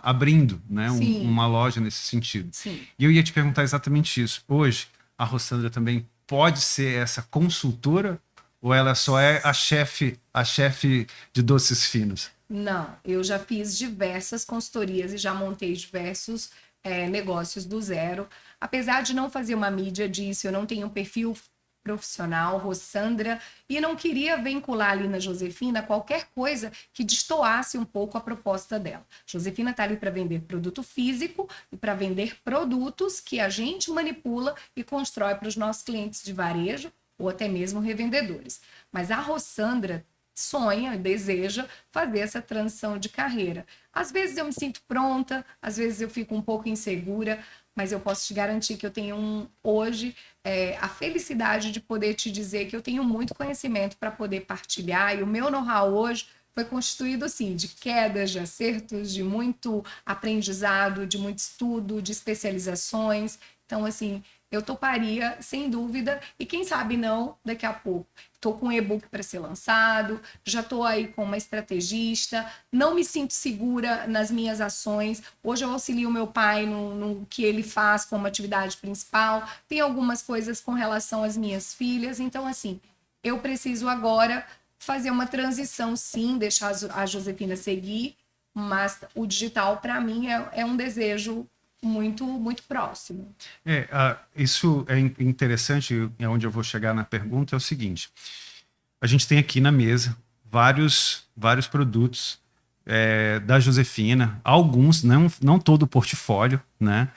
abrindo, né, uma loja nesse sentido.
Sim.
E eu ia te perguntar exatamente isso. Hoje, a Rossandra também pode ser essa consultora ou ela só é a chefe de doces finos?
Não, eu já fiz diversas consultorias e já montei diversos negócios do zero. Apesar de não fazer uma mídia disso, eu não tenho um perfil profissional, Rossandra, e não queria vincular ali na Josefina qualquer coisa que destoasse um pouco a proposta dela. Josefina está ali para vender produto físico e para vender produtos que a gente manipula e constrói para os nossos clientes de varejo ou até mesmo revendedores. Mas a Rossandra sonha, deseja fazer essa transição de carreira. Às vezes eu me sinto pronta, às vezes eu fico um pouco insegura, mas eu posso te garantir que eu tenho hoje a felicidade de poder te dizer que eu tenho muito conhecimento para poder partilhar, e o meu know-how hoje foi constituído assim, de quedas, de acertos, de muito aprendizado, de muito estudo, de especializações. Então, assim, eu toparia, sem dúvida, e quem sabe não, daqui a pouco. Estou com um e-book para ser lançado, já estou aí com uma estrategista, não me sinto segura nas minhas ações. Hoje eu auxilio meu pai no que ele faz como atividade principal, tem algumas coisas com relação às minhas filhas, então assim, eu preciso agora fazer uma transição sim, deixar a Josefina seguir, mas o digital para mim é um desejo muito, muito próximo.
Isso é interessante, é onde eu vou chegar na pergunta, é o seguinte, a gente tem aqui na mesa vários produtos da Josefina, alguns, não todo o portfólio, né?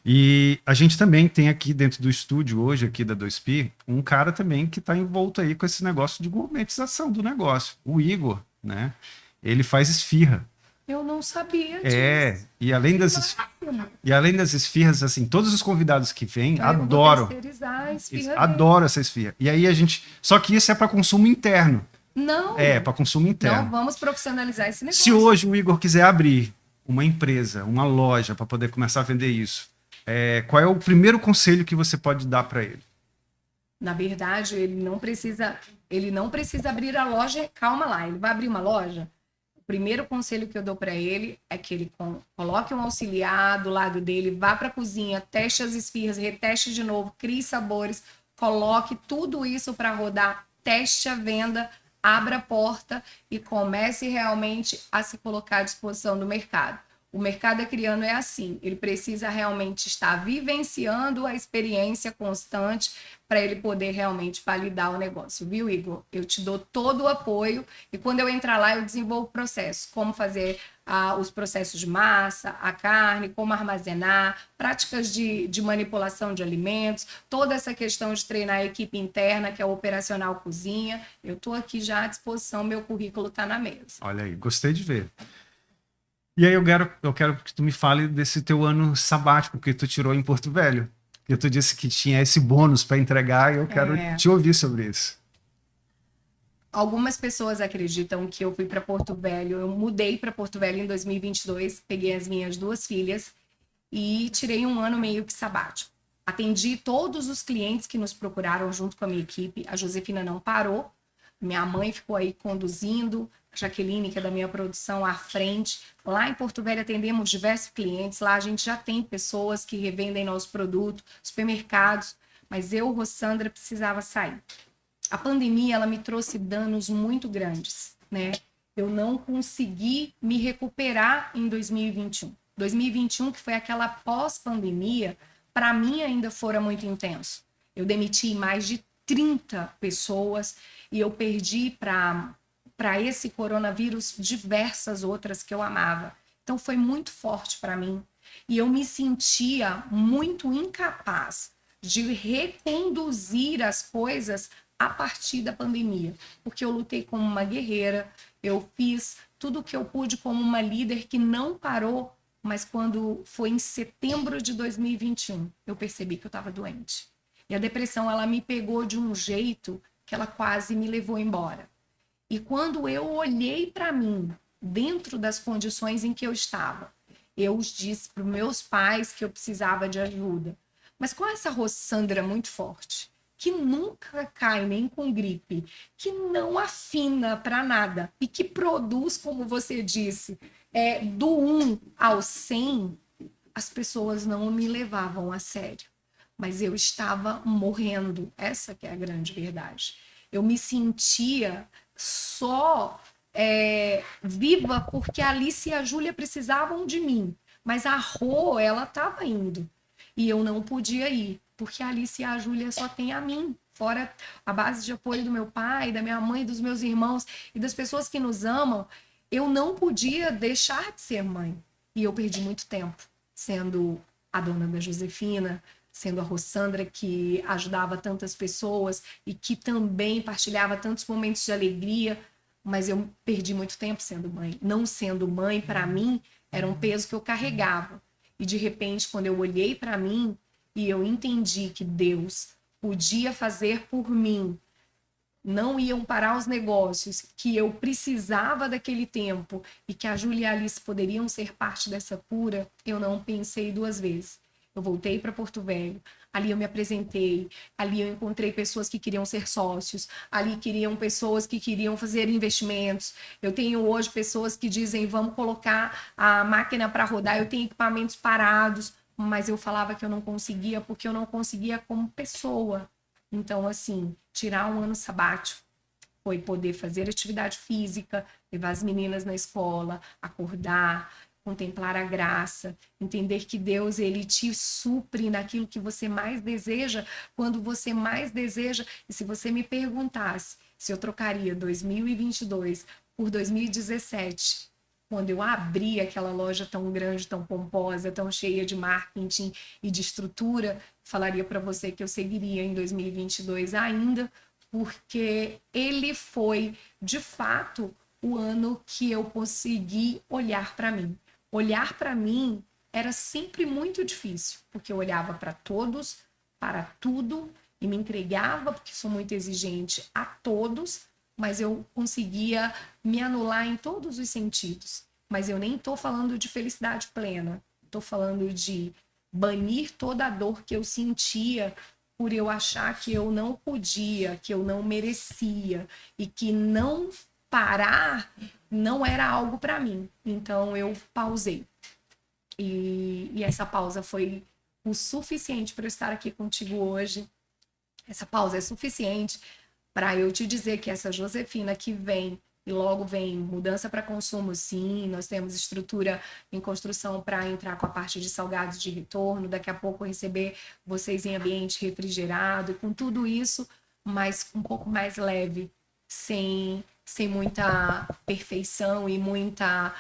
E a gente também tem aqui dentro do estúdio hoje, aqui da 2P, um cara também que está envolto aí com esse negócio de gourmetização do negócio, o Igor, né? Ele faz esfirra.
Eu não sabia disso.
E além das esfirras, assim, todos os convidados que vêm adoram. Adoram essa esfirra. E aí só que isso é para consumo interno.
Não.
Para consumo interno.
Não vamos profissionalizar esse negócio.
Se hoje o Igor quiser abrir uma empresa, uma loja para poder começar a vender isso, qual é o primeiro conselho que você pode dar para ele?
Na verdade, ele não precisa abrir a loja. Calma lá, ele vai abrir uma loja. O primeiro conselho que eu dou para ele é que ele coloque um auxiliar do lado dele, vá para a cozinha, teste as esfirras, reteste de novo, crie sabores, coloque tudo isso para rodar, teste a venda, abra a porta e comece realmente a se colocar à disposição do mercado. O mercado acriano é assim, ele precisa realmente estar vivenciando a experiência constante para ele poder realmente validar o negócio, viu, Igor? Eu te dou todo o apoio e quando eu entrar lá eu desenvolvo o processo, como fazer os processos de massa, a carne, como armazenar, práticas de manipulação de alimentos, toda essa questão de treinar a equipe interna, que é o operacional cozinha. Eu estou aqui já à disposição, meu currículo está na mesa.
Olha aí, gostei de ver. E aí eu quero que tu me fale desse teu ano sabático que tu tirou em Porto Velho. Que tu disse que tinha esse bônus para entregar e eu quero te ouvir sobre isso.
Algumas pessoas acreditam que eu fui para Porto Velho, eu mudei para Porto Velho em 2022, peguei as minhas 2 filhas e tirei um ano meio que sabático. Atendi todos os clientes que nos procuraram junto com a minha equipe. A Josefina não parou. Minha mãe ficou aí conduzindo, a Jaqueline, que é da minha produção, à frente. Lá em Porto Velho atendemos diversos clientes. Lá a gente já tem pessoas que revendem nosso produto, supermercados. Mas eu, Rossandra, precisava sair. A pandemia, ela me trouxe danos muito grandes, né? Eu não consegui me recuperar em 2021. 2021, que foi aquela pós-pandemia, para mim ainda fora muito intenso. Eu demiti mais de 30 pessoas e eu perdi para esse coronavírus diversas outras que eu amava. Então foi muito forte para mim e eu me sentia muito incapaz de reconduzir as coisas a partir da pandemia, porque eu lutei como uma guerreira, eu fiz tudo o que eu pude como uma líder que não parou, mas quando foi em setembro de 2021, eu percebi que eu estava doente. E a depressão, ela me pegou de um jeito que ela quase me levou embora. E quando eu olhei para mim, dentro das condições em que eu estava, eu disse para os meus pais que eu precisava de ajuda. Mas com essa Rossandra muito forte, que nunca cai nem com gripe, que não afina para nada e que produz, como você disse, do 1 ao 100, as pessoas não me levavam a sério. Mas eu estava morrendo, essa que é a grande verdade. Eu me sentia só viva porque a Alice e a Júlia precisavam de mim, mas a Rô, ela estava indo e eu não podia ir, porque a Alice e a Júlia só tem a mim, fora a base de apoio do meu pai, da minha mãe, dos meus irmãos e das pessoas que nos amam. Eu não podia deixar de ser mãe e eu perdi muito tempo sendo a dona da Josefina, sendo a Rossandra que ajudava tantas pessoas e que também partilhava tantos momentos de alegria, mas eu perdi muito tempo sendo mãe. Não sendo mãe, para mim, era um peso que eu carregava. E de repente, quando eu olhei para mim e eu entendi que Deus podia fazer por mim, não iam parar os negócios, que eu precisava daquele tempo e que a Júlia e a Alice poderiam ser parte dessa cura, eu não pensei 2 vezes. Eu voltei para Porto Velho, ali eu me apresentei, ali eu encontrei pessoas que queriam ser sócios, ali queriam pessoas que queriam fazer investimentos. Eu tenho hoje pessoas que dizem, vamos colocar a máquina para rodar, eu tenho equipamentos parados, mas eu falava que eu não conseguia porque eu não conseguia como pessoa. Então, assim, tirar um ano sabático foi poder fazer atividade física, levar as meninas na escola, acordar, contemplar a graça, entender que Deus, ele te supre naquilo que você mais deseja, quando você mais deseja. E se você me perguntasse se eu trocaria 2022 por 2017, quando eu abri aquela loja tão grande, tão pomposa, tão cheia de marketing e de estrutura, falaria para você que eu seguiria em 2022 ainda, porque ele foi, de fato, o ano que eu consegui olhar para mim. Olhar para mim era sempre muito difícil, porque eu olhava para todos, para tudo, e me entregava, porque sou muito exigente, a todos, mas eu conseguia me anular em todos os sentidos. Mas eu nem estou falando de felicidade plena, estou falando de banir toda a dor que eu sentia por eu achar que eu não podia, que eu não merecia e que não parar não era algo para mim. Então eu pausei. E essa pausa foi o suficiente para eu estar aqui contigo hoje. Essa pausa é suficiente para eu te dizer que essa Josefina que vem e logo vem mudança para consumo, sim. Nós temos estrutura em construção para entrar com a parte de salgados de retorno. Daqui a pouco receber vocês em ambiente refrigerado, e com tudo isso, mas um pouco mais leve, sem muita perfeição e muita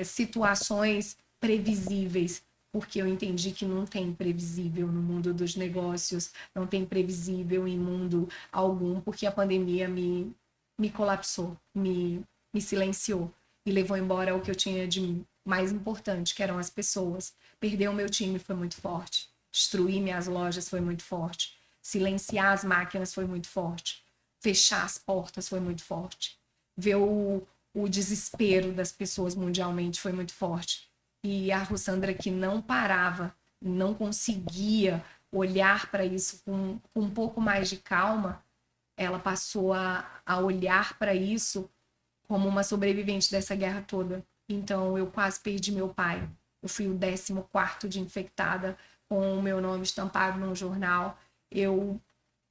situações previsíveis, porque eu entendi que não tem previsível no mundo dos negócios, não tem previsível em mundo algum, porque a pandemia me colapsou, me silenciou e levou embora o que eu tinha de mais importante, que eram as pessoas. Perder o meu time foi muito forte, destruir minhas lojas foi muito forte, silenciar as máquinas foi muito forte. fechar as portas foi muito forte. Ver o desespero das pessoas mundialmente foi muito forte. E a Rossandra que não parava, não conseguia olhar para isso com um pouco mais de calma, ela passou a olhar para isso como uma sobrevivente dessa guerra toda. Então, eu quase perdi meu pai. Eu fui o 14º de infectada, com o meu nome estampado num jornal. Eu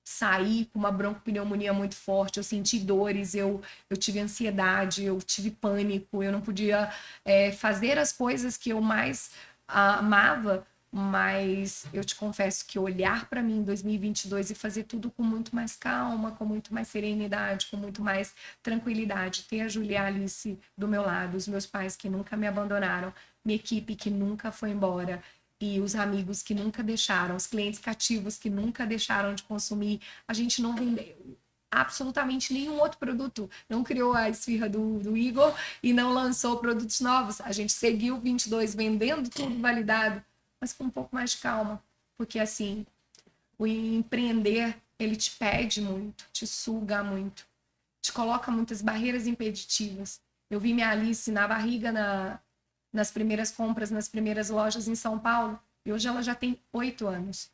saí com uma broncopneumonia muito forte, eu senti dores, eu tive ansiedade, eu tive pânico, eu não podia fazer as coisas que eu mais amava, mas eu te confesso que olhar para mim em 2022 e fazer tudo com muito mais calma, com muito mais serenidade, com muito mais tranquilidade, ter a Julia Alice do meu lado, os meus pais que nunca me abandonaram, minha equipe que nunca foi embora, e os amigos que nunca deixaram, os clientes cativos que nunca deixaram de consumir, a gente não vendeu absolutamente nenhum outro produto, não criou a esfirra do Igor e não lançou produtos novos, a gente seguiu 22 vendendo tudo validado, mas com um pouco mais de calma, porque assim, o empreender, ele te pede muito, te suga muito, te coloca muitas barreiras impeditivas. Eu vi minha Alice na barriga nas primeiras compras, nas primeiras lojas em São Paulo, e hoje ela já tem 8 anos.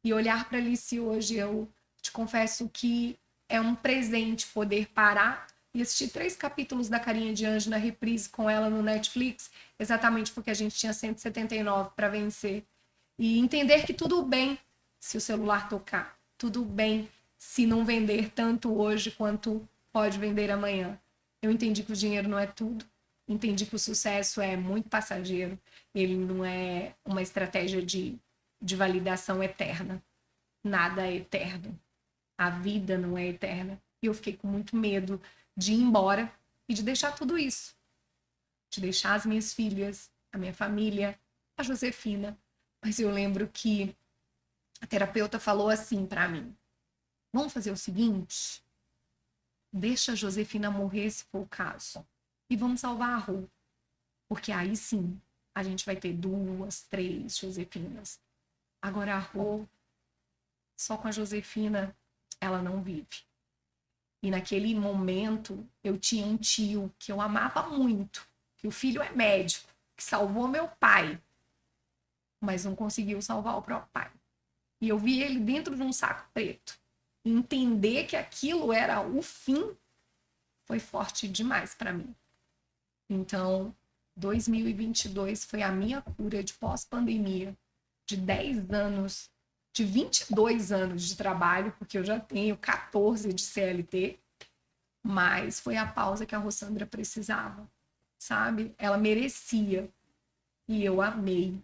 E olhar para Alice hoje, eu te confesso que é um presente poder parar e assistir 3 capítulos da Carinha de Anjo na reprise com ela no Netflix, exatamente porque a gente tinha 179 para vencer. E entender que tudo bem se o celular tocar, tudo bem se não vender tanto hoje quanto pode vender amanhã. Eu entendi que o dinheiro não é tudo, entendi que o sucesso é muito passageiro, ele não é uma estratégia de validação eterna. Nada é eterno. A vida não é eterna. E eu fiquei com muito medo de ir embora e de deixar tudo isso. De deixar as minhas filhas, a minha família, a Josefina. Mas eu lembro que a terapeuta falou assim para mim: vamos fazer o seguinte, deixa a Josefina morrer se for o caso. E vamos salvar a Rô. Porque aí sim, a gente vai ter 2, 3 Josefinas. Agora a Rô, só com a Josefina, ela não vive. E naquele momento, eu tinha um tio que eu amava muito, que o filho é médico, que salvou meu pai, mas não conseguiu salvar o próprio pai. E eu vi ele dentro de um saco preto. E entender que aquilo era o fim foi forte demais para mim. Então, 2022 foi a minha cura de pós-pandemia, de 10 anos, de 22 anos de trabalho, porque eu já tenho 14 de CLT, mas foi a pausa que a Rossandra precisava, sabe? Ela merecia. E eu amei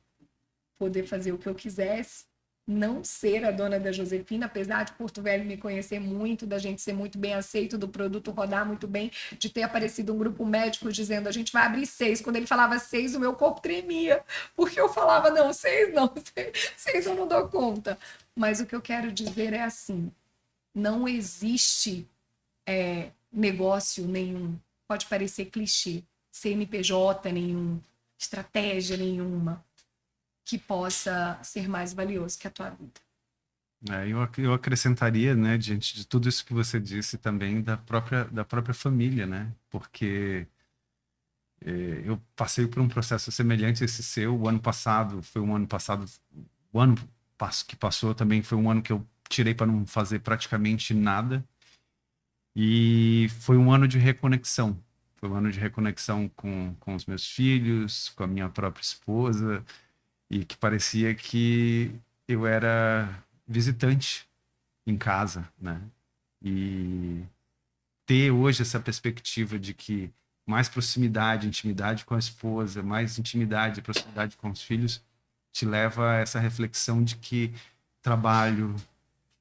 poder fazer o que eu quisesse, não ser a dona da Josefina, apesar de Porto Velho me conhecer muito, da gente ser muito bem aceito, do produto rodar muito bem, de ter aparecido um grupo médico dizendo a gente vai abrir 6. Quando ele falava 6, o meu corpo tremia, porque eu falava não, 6 não, 6 eu não dou conta. Mas o que eu quero dizer é assim, não existe negócio nenhum, pode parecer clichê, CNPJ nenhum, estratégia nenhuma, que possa ser mais valioso que a tua vida.
Eu acrescentaria, né, diante de tudo isso que você disse, também da própria família, né? Porque eu passei por um processo semelhante a esse seu. O ano passado foi um ano passado, o ano que passou também foi um ano que eu tirei para não fazer praticamente nada. E foi um ano de reconexão. Foi um ano de reconexão com os meus filhos, com a minha própria esposa, e que parecia que eu era visitante em casa, né? E ter hoje essa perspectiva de que mais proximidade, intimidade com a esposa, mais intimidade e proximidade com os filhos, te leva a essa reflexão de que trabalho,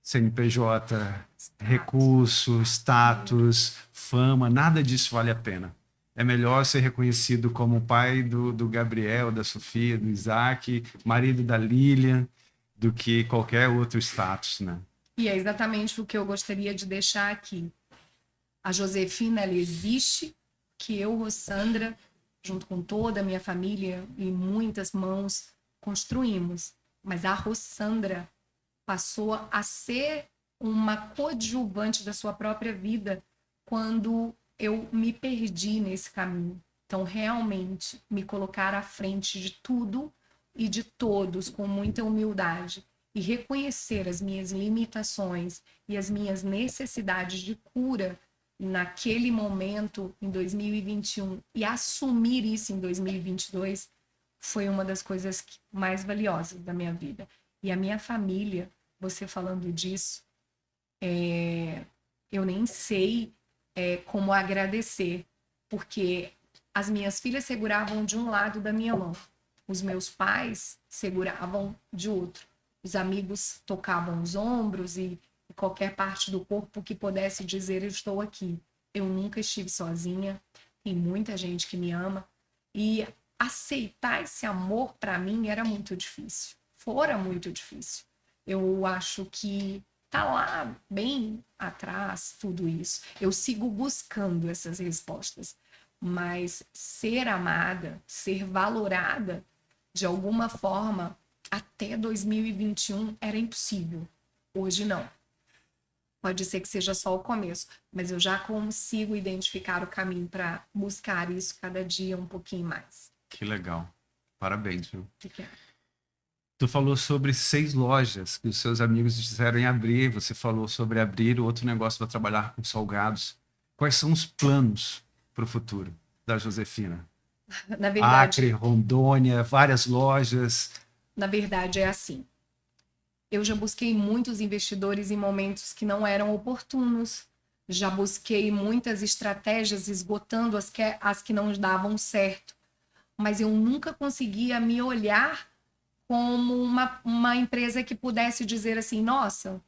CNPJ, recurso, status, fama, nada disso vale a pena. É melhor ser reconhecido como o pai do Gabriel, da Sofia, do Isaac, marido da Lilian, do que qualquer outro status, né?
E é exatamente o que eu gostaria de deixar aqui. A Josefina, ela existe, que eu, Rossandra, junto com toda a minha família e muitas mãos, construímos. Mas a Rossandra passou a ser uma coadjuvante da sua própria vida quando eu me perdi nesse caminho. Então, realmente, me colocar à frente de tudo e de todos com muita humildade e reconhecer as minhas limitações e as minhas necessidades de cura naquele momento, em 2021, e assumir isso em 2022, foi uma das coisas mais valiosas da minha vida. E a minha família, você falando disso, eu nem sei como agradecer, porque as minhas filhas seguravam de um lado da minha mão, os meus pais seguravam de outro, os amigos tocavam os ombros e qualquer parte do corpo que pudesse dizer eu estou aqui. Eu nunca estive sozinha, tem muita gente que me ama e aceitar esse amor para mim era muito difícil, fora muito difícil. Eu acho que tá lá bem atrás tudo isso. Eu sigo buscando essas respostas, mas ser amada, ser valorada de alguma forma até 2021 era impossível. Hoje não. Pode ser que seja só o começo, mas eu já consigo identificar o caminho para buscar isso cada dia um pouquinho mais.
Que legal. Parabéns, viu?
Obrigada.
Tu falou sobre 6 lojas que os seus amigos disseram em abrir. Você falou sobre abrir outro negócio para trabalhar com salgados. Quais são os planos para o futuro da Josefina?
Na verdade,
Acre, Rondônia, várias lojas.
na verdade é assim. Eu já busquei muitos investidores em momentos que não eram oportunos. Já busquei muitas estratégias esgotando as que não davam certo. Mas eu nunca conseguia me olhar como uma empresa que pudesse dizer assim, nossa,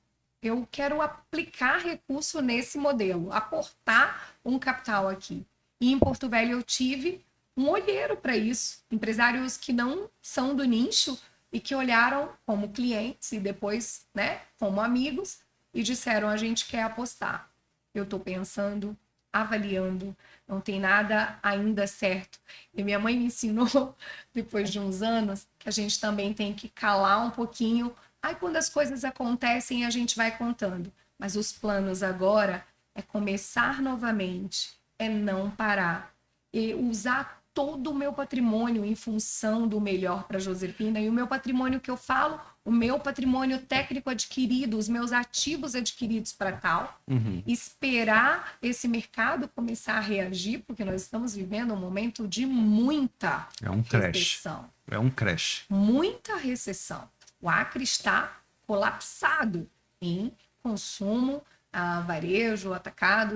eu quero aplicar recurso nesse modelo, aportar um capital aqui. E em Porto Velho eu tive um olheiro para isso, empresários que não são do nicho e que olharam como clientes e depois, né, como amigos e disseram, a gente quer apostar. Eu estou pensando, avaliando, não tem nada ainda certo. E minha mãe me ensinou, depois de uns anos, que a gente também tem que calar um pouquinho. Aí, quando as coisas acontecem, a gente vai contando. Mas os planos agora é começar novamente, é não parar. E usar todo o meu patrimônio em função do melhor para a Josefina. E o meu patrimônio que eu falo, o meu patrimônio técnico adquirido, os meus ativos adquiridos para tal. Esperar esse mercado começar a reagir, porque nós estamos vivendo um momento de muita recessão.
É um crash.
Muita recessão. O Acre está colapsado em consumo, varejo, atacado,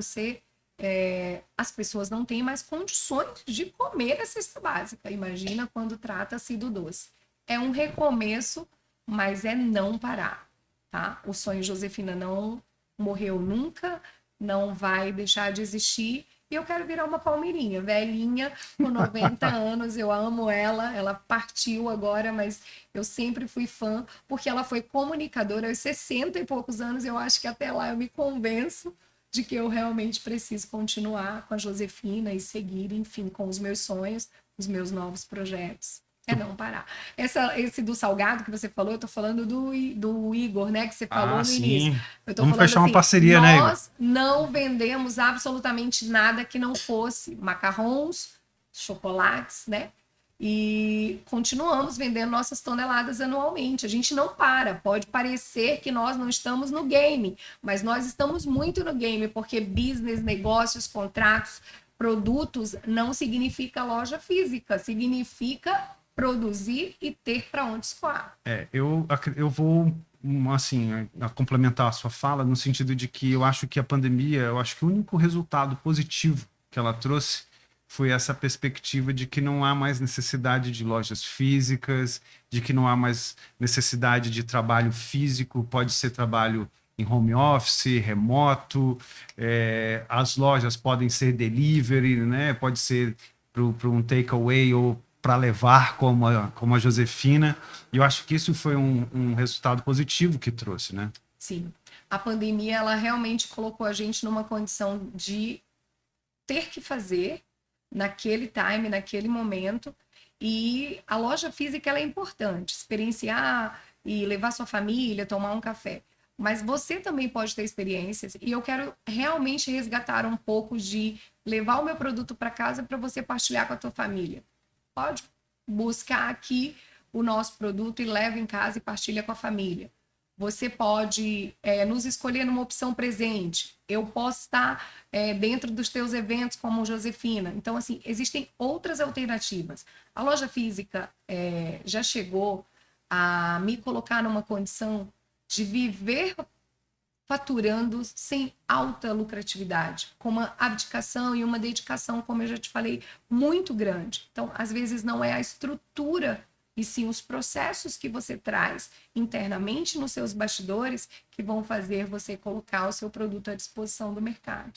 as pessoas não têm mais condições de comer a cesta básica. Imagina quando trata-se do doce. É um recomeço, mas é não parar, tá? O sonho Josefina não morreu nunca, não vai deixar de existir. E eu quero virar uma palmeirinha, velhinha, com 90 anos. Eu amo ela partiu agora, mas eu sempre fui fã, porque ela foi comunicadora aos 60 e poucos anos. Eu acho que até lá eu me convenço de que eu realmente preciso continuar com a Josefina e seguir, enfim, com os meus sonhos, os meus novos projetos. É não parar. Esse do salgado que você falou, eu tô falando do Igor, né? Que você falou no início. Eu tô
Vamos
falando
fechar uma
assim,
parceria, né, Igor?
nós não vendemos absolutamente nada que não fosse macarrons, chocolates, né? E continuamos vendendo nossas toneladas anualmente. A gente não para. Pode parecer que nós não estamos no game, mas nós estamos muito no game, porque business, negócios, contratos, produtos não significa loja física, significa produzir e ter para onde escoar.
Eu vou assim, a complementar a sua fala no sentido de que eu acho que a pandemia, eu acho que o único resultado positivo que ela trouxe foi essa perspectiva de que não há mais necessidade de lojas físicas, de que não há mais necessidade de trabalho físico, pode ser trabalho em home office, remoto, as lojas podem ser delivery, né? Pode ser para um takeaway ou para levar como a Josefina. E eu acho que isso foi um resultado positivo que trouxe, né?
Sim. A pandemia, ela realmente colocou a gente numa condição de ter que fazer naquele time, naquele momento. E a loja física ela é importante, experienciar e levar sua família, tomar um café. mas você também pode ter experiências e eu quero realmente resgatar um pouco de levar o meu produto para casa para você partilhar com a tua família. Pode buscar aqui o nosso produto e leva em casa e partilha com a família. Você pode nos escolher numa opção presente. Eu posso estar dentro dos teus eventos como Josefina. Então, assim, existem outras alternativas. A loja física já chegou a me colocar numa condição de viver faturando sem alta lucratividade, com uma abdicação e uma dedicação, como eu já te falei, muito grande. Então, às vezes, não é a estrutura e sim os processos que você traz internamente nos seus bastidores que vão fazer você colocar o seu produto à disposição do mercado.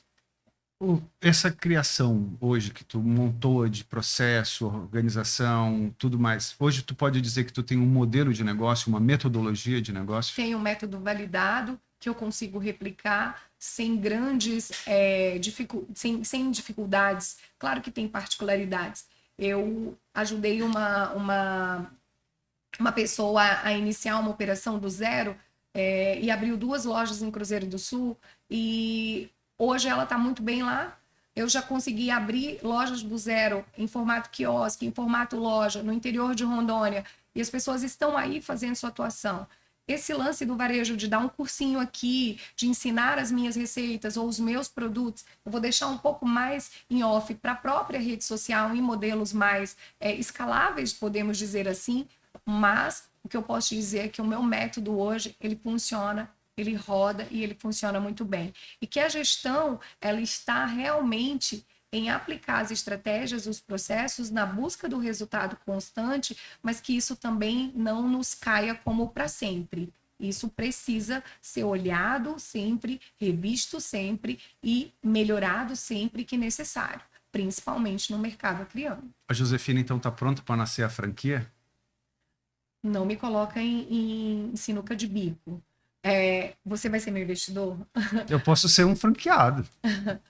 Essa criação hoje que tu montou de processo, organização, tudo mais, hoje tu pode dizer que tu tem um modelo de negócio, uma metodologia de negócio?
Tem um método validado que eu consigo replicar sem grandes sem dificuldades. Claro que tem particularidades. Eu ajudei uma pessoa a iniciar uma operação do zero e abriu 2 lojas em Cruzeiro do Sul e hoje ela está muito bem lá. Eu já consegui abrir lojas do zero em formato quiosque, em formato loja, no interior de Rondônia e as pessoas estão aí fazendo sua atuação. Esse lance do varejo de dar um cursinho aqui, de ensinar as minhas receitas ou os meus produtos, eu vou deixar um pouco mais em off para a própria rede social, em modelos mais escaláveis, podemos dizer assim, mas o que eu posso te dizer é que o meu método hoje, ele funciona, ele roda e ele funciona muito bem. E que a gestão, ela está realmente em aplicar as estratégias, os processos, na busca do resultado constante, mas que isso também não nos caia como para sempre. Isso precisa ser olhado sempre, revisto sempre e melhorado sempre que necessário, principalmente no mercado acriano.
A Josefina, então, está pronta para nascer a franquia?
Não me coloca em sinuca de bico. Você vai ser meu investidor?
Eu posso ser um franqueado.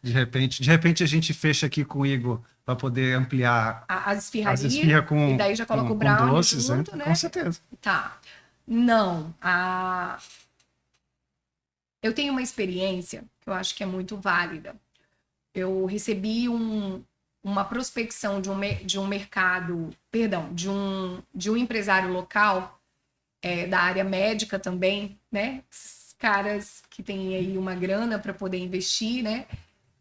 De repente a gente fecha aqui com o Igor para poder ampliar
as esfirrarias.
Com,
e daí já coloca o brownie
doces,
junto, né?
Com certeza.
Tá. Não. Eu tenho uma experiência que eu acho que é muito válida. Eu recebi uma prospecção de um mercado, perdão, de um empresário local, da área médica também, né? Esses caras que têm aí uma grana para poder investir, né?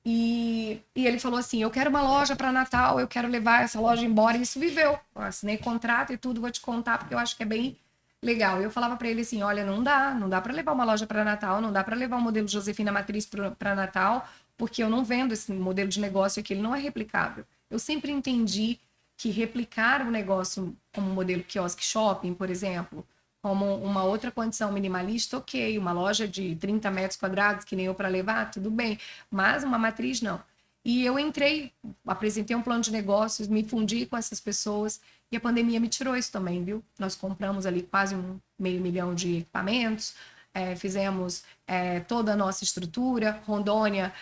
E ele falou assim, eu quero uma loja para Natal, eu quero levar essa loja embora. E isso viveu. Eu assinei contrato e tudo, vou te contar, porque eu acho que é bem legal. Eu falava para ele assim, olha, não dá para levar uma loja para Natal, não dá para levar um modelo Josefina Matriz para Natal, porque eu não vendo esse modelo de negócio aqui, ele não é replicável. Eu sempre entendi que replicar o negócio como um modelo quiosque shopping, por exemplo, como uma outra condição minimalista, ok, uma loja de 30 metros quadrados, que nem eu para levar, tudo bem, mas uma matriz não. E eu entrei, apresentei um plano de negócios, me fundi com essas pessoas e a pandemia me tirou isso também, viu? Nós compramos ali quase $500 mil de equipamentos, fizemos toda a nossa estrutura, Rondônia,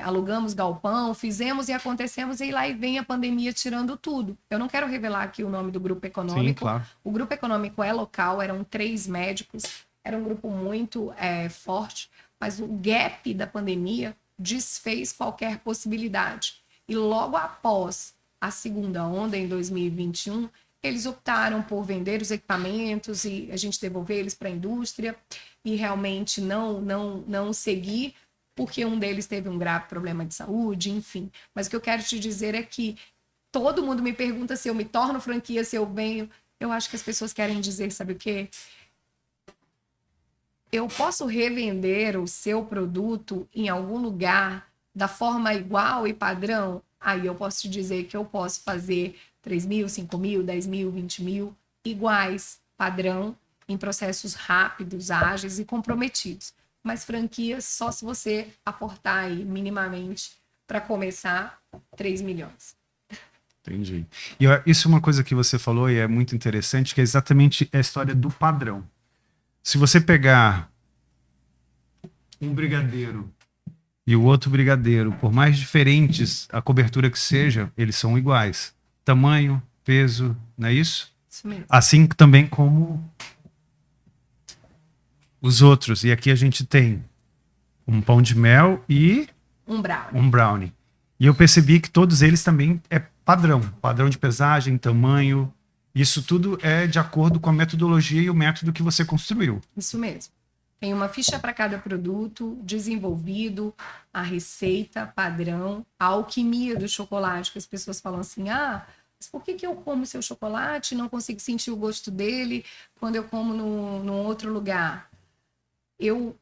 alugamos galpão, fizemos e acontecemos, e lá vem a pandemia tirando tudo. Eu não quero revelar aqui o nome do grupo econômico.
Sim, claro.
O grupo econômico é local, eram 3 médicos, era um grupo muito forte, mas o gap da pandemia desfez qualquer possibilidade. E logo após a segunda onda, em 2021, eles optaram por vender os equipamentos e a gente devolver eles para a indústria e realmente não seguir, porque um deles teve um grave problema de saúde, enfim. Mas o que eu quero te dizer é que todo mundo me pergunta se eu me torno franquia, se eu venho. Eu acho que as pessoas querem dizer, sabe o quê? Eu posso revender o seu produto em algum lugar da forma igual e padrão? Aí eu posso te dizer que eu posso fazer 3 mil, 5 mil, 10 mil, 20 mil, iguais, padrão, em processos rápidos, ágeis e comprometidos. Mas franquias só se você aportar aí minimamente para começar 3 milhões.
Entendi. E isso é uma coisa que você falou e é muito interessante, que é exatamente a história do padrão. Se você pegar um brigadeiro e o outro brigadeiro, por mais diferentes a cobertura que seja, eles são iguais. Tamanho, peso, não é isso?
Isso mesmo.
Assim também como os outros. E aqui a gente tem um pão de mel e
Um brownie.
um brownie. E eu percebi que todos eles também é padrão de pesagem, tamanho. Isso tudo é de acordo com a metodologia e o método que você construiu.
Isso mesmo. Tem uma ficha para cada produto, desenvolvido, a receita, padrão, a alquimia do chocolate, que as pessoas falam assim, mas por que eu como seu chocolate e não consigo sentir o gosto dele quando eu como num outro lugar? Eu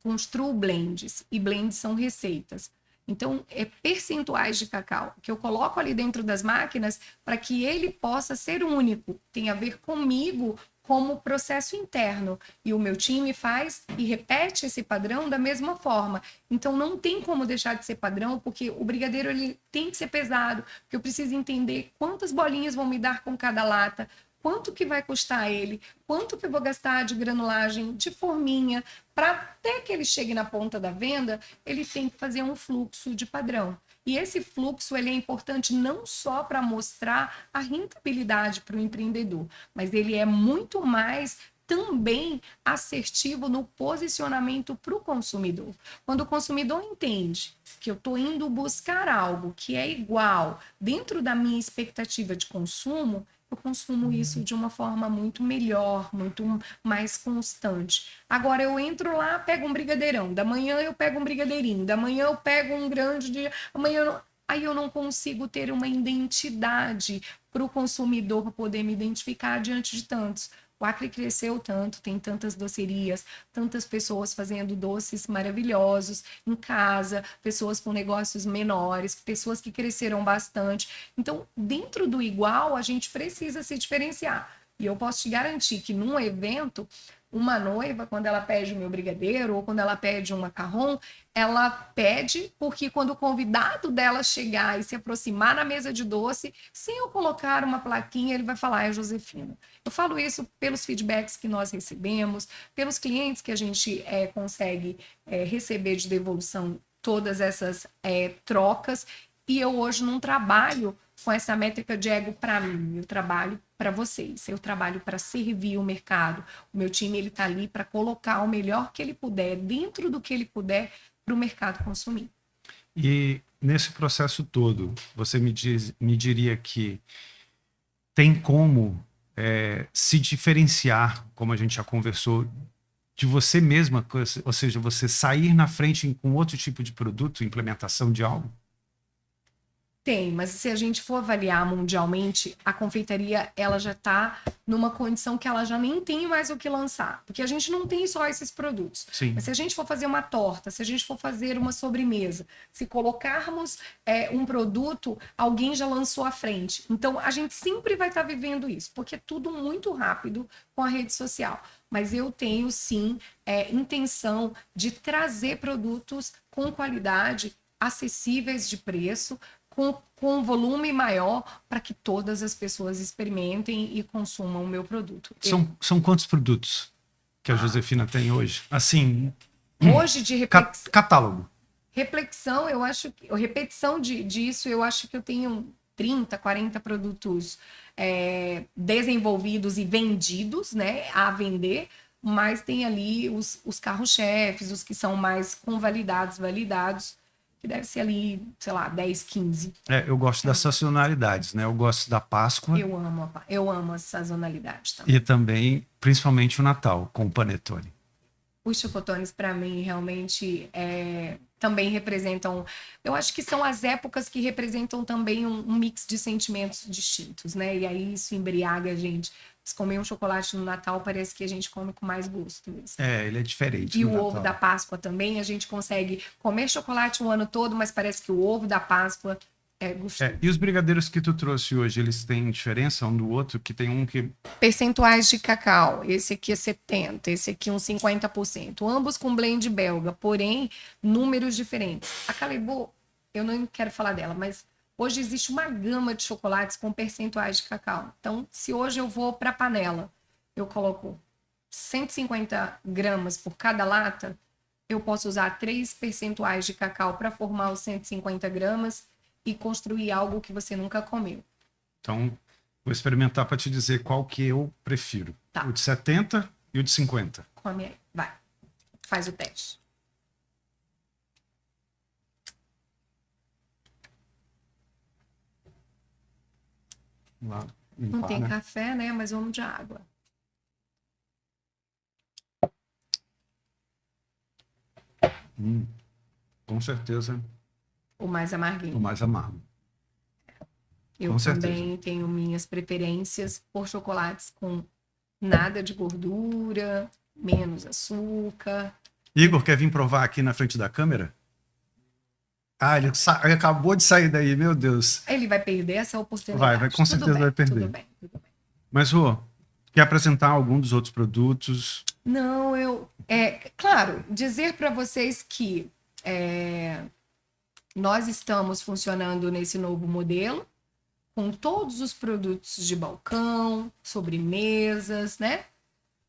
construo blends, e blends são receitas. Então, é percentuais de cacau que eu coloco ali dentro das máquinas para que ele possa ser único. Tem a ver comigo como processo interno. E o meu time faz e repete esse padrão da mesma forma. Então, não tem como deixar de ser padrão, porque o brigadeiro ele tem que ser pesado, porque eu preciso entender quantas bolinhas vão me dar com cada lata, quanto que vai custar ele, quanto que eu vou gastar de granulagem, de forminha, para até que ele chegue na ponta da venda, ele tem que fazer um fluxo de padrão. E esse fluxo ele é importante não só para mostrar a rentabilidade para o empreendedor, mas ele é muito mais também assertivo no posicionamento para o consumidor. Quando o consumidor entende que eu estou indo buscar algo que é igual dentro da minha expectativa de consumo, eu consumo isso de uma forma muito melhor, muito mais constante. Agora eu entro lá, pego um brigadeirão, da manhã eu pego um brigadeirinho, da manhã eu pego um grande de amanhã aí eu não consigo ter uma identidade para o consumidor poder me identificar diante de tantos. O Acre cresceu tanto, tem tantas docerias, tantas pessoas fazendo doces maravilhosos em casa, pessoas com negócios menores, pessoas que cresceram bastante. Então, dentro do igual, a gente precisa se diferenciar. E eu posso te garantir que num evento, uma noiva, quando ela pede o meu brigadeiro ou quando ela pede um macarrão, ela pede porque quando o convidado dela chegar e se aproximar na mesa de doce, sem eu colocar uma plaquinha, ele vai falar, é Josefina. Eu falo isso pelos feedbacks que nós recebemos, pelos clientes que a gente consegue receber de devolução todas essas trocas. E eu hoje não trabalho com essa métrica de ego para mim, eu trabalho para vocês, eu trabalho para servir o mercado. O meu time ele está ali para colocar o melhor que ele puder, dentro do que ele puder, para o mercado consumir.
E nesse processo todo, você me diria que tem como se diferenciar, como a gente já conversou, de você mesma, ou seja, você sair na frente com outro tipo de produto, implementação de algo?
Tem, mas se a gente for avaliar mundialmente, a confeitaria ela já está numa condição que ela já nem tem mais o que lançar, porque a gente não tem só esses produtos.
Sim.
Mas se a gente for fazer uma torta, se a gente for fazer uma sobremesa, se colocarmos um produto, alguém já lançou à frente. Então a gente sempre vai estar vivendo isso, porque é tudo muito rápido com a rede social. Mas eu tenho sim intenção de trazer produtos com qualidade, acessíveis de preço, com volume maior, para que todas as pessoas experimentem e consumam o meu produto.
São quantos produtos que a Josefina tem hoje? Assim,
hoje de
catálogo.
Reflexão, eu acho que repetição disso, eu acho que eu tenho 30, 40 produtos desenvolvidos e vendidos, né, a vender, mas tem ali os carro-chefes, os que são mais validados, que deve ser ali, sei lá, 10, 15.
Eu gosto das sazonalidades, né? Eu gosto da Páscoa.
Eu amo a sazonalidade também.
E também, principalmente o Natal, com o panetone.
Os chocotones, para mim, realmente também representam... Eu acho que são as épocas que representam também um mix de sentimentos distintos, né? E aí isso embriaga a gente. Se comer um chocolate no Natal, parece que a gente come com mais gosto mesmo.
Ele é diferente.
E o ovo da Páscoa também, a gente consegue comer chocolate o ano todo, mas parece que o ovo da Páscoa é gostoso.
E os brigadeiros que tu trouxe hoje, eles têm diferença um do outro? Que tem um que...
Percentuais de cacau, esse aqui é 70%, esse aqui uns 50%. Ambos com blend belga, porém, números diferentes. A Calebo, eu não quero falar dela, mas... Hoje existe uma gama de chocolates com percentuais de cacau. Então, se hoje eu vou para a panela, eu coloco 150 gramas por cada lata, eu posso usar 3 percentuais de cacau para formar os 150 gramas e construir algo que você nunca comeu.
Então, vou experimentar para te dizer qual que eu prefiro.
Tá.
O de 70 e o de 50.
Come aí, vai. faz o teste.
Lá,
Não tem café, né? Mas vamos de água.
Com certeza.
O mais amarguinho.
O mais amargo.
Eu
Com
também
certeza.
tenho minhas preferências por chocolates com nada de gordura, menos açúcar.
Igor, quer vir provar aqui na frente da câmera? Ah, ele acabou de sair daí, meu Deus.
Ele vai perder essa oportunidade.
Vai, com certeza vai perder.
Tudo bem, tudo bem.
Mas, Rô, quer apresentar algum dos outros produtos?
Não, claro, dizer para vocês que nós estamos funcionando nesse novo modelo, com todos os produtos de balcão, sobremesas, né?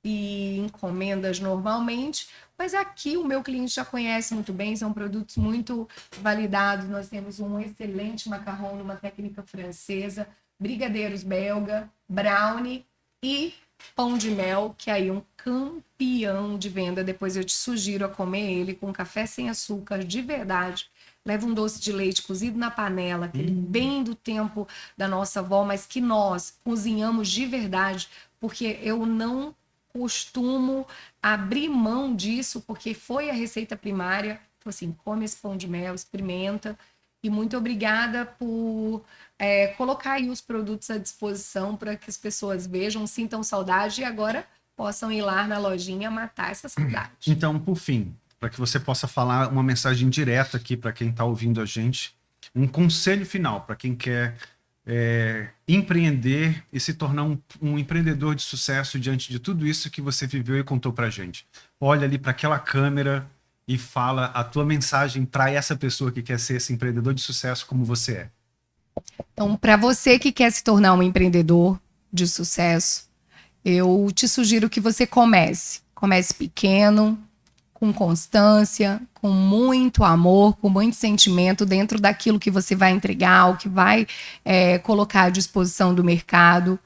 E encomendas normalmente, mas aqui o meu cliente já conhece muito bem, são produtos muito validados. Nós temos um excelente macarrão numa técnica francesa, brigadeiros belga, brownie e pão de mel, que é aí um campeão de venda. Depois eu te sugiro a comer ele com café sem açúcar, de verdade. Leva um doce de leite cozido na panela, aquele bem do tempo da nossa avó, mas que nós cozinhamos de verdade, porque eu não costumo abrir mão disso, porque foi a receita primária. Então, assim, come esse pão de mel, experimenta. E muito obrigada por colocar aí os produtos à disposição para que as pessoas vejam, sintam saudade e agora possam ir lá na lojinha matar essa saudade.
Então, por fim, para que você possa falar uma mensagem direta aqui para quem está ouvindo a gente, um conselho final para quem quer empreender e se tornar um empreendedor de sucesso diante de tudo isso que você viveu e contou para a gente. Olha ali para aquela câmera e fala a tua mensagem para essa pessoa que quer ser esse empreendedor de sucesso como você é.
Então, para você que quer se tornar um empreendedor de sucesso, eu te sugiro que você comece. Comece pequeno, com constância, com muito amor, com muito sentimento dentro daquilo que você vai entregar, o que vai colocar à disposição do mercado.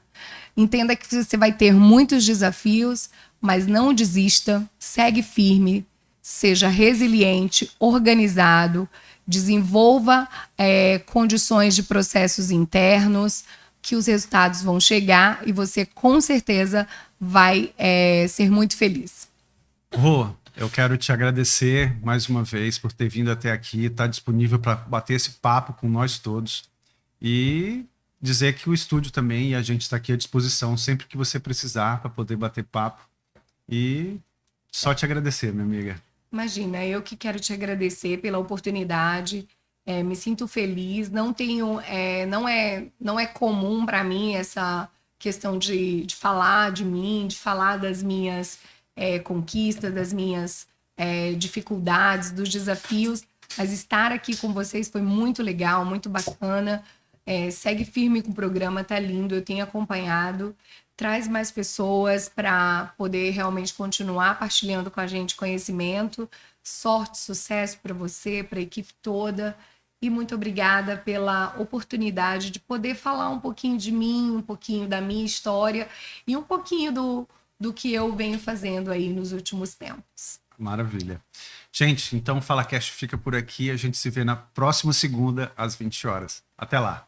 Entenda que você vai ter muitos desafios, mas não desista, segue firme, seja resiliente, organizado, desenvolva condições de processos internos, que os resultados vão chegar e você com certeza vai ser muito feliz.
Rô, eu quero te agradecer mais uma vez por ter vindo até aqui, estar disponível para bater esse papo com nós todos e dizer que o estúdio também e a gente está aqui à disposição sempre que você precisar para poder bater papo. E só te agradecer, minha amiga.
Imagina, eu que quero te agradecer pela oportunidade. Me sinto feliz. Não tenho, não é comum para mim essa questão de falar de mim, de falar das minhas conquistas, das minhas dificuldades, dos desafios. Mas estar aqui com vocês foi muito legal, muito bacana. Segue firme com o programa, tá lindo. Eu tenho acompanhado. Traz mais pessoas para poder realmente continuar partilhando com a gente conhecimento. Sorte, sucesso para você, para a equipe toda. E muito obrigada pela oportunidade de poder falar um pouquinho de mim, um pouquinho da minha história e um pouquinho do que eu venho fazendo aí nos últimos tempos.
Maravilha. Gente, então o FalaCast fica por aqui. A gente se vê na próxima segunda, às 20 horas. Até lá.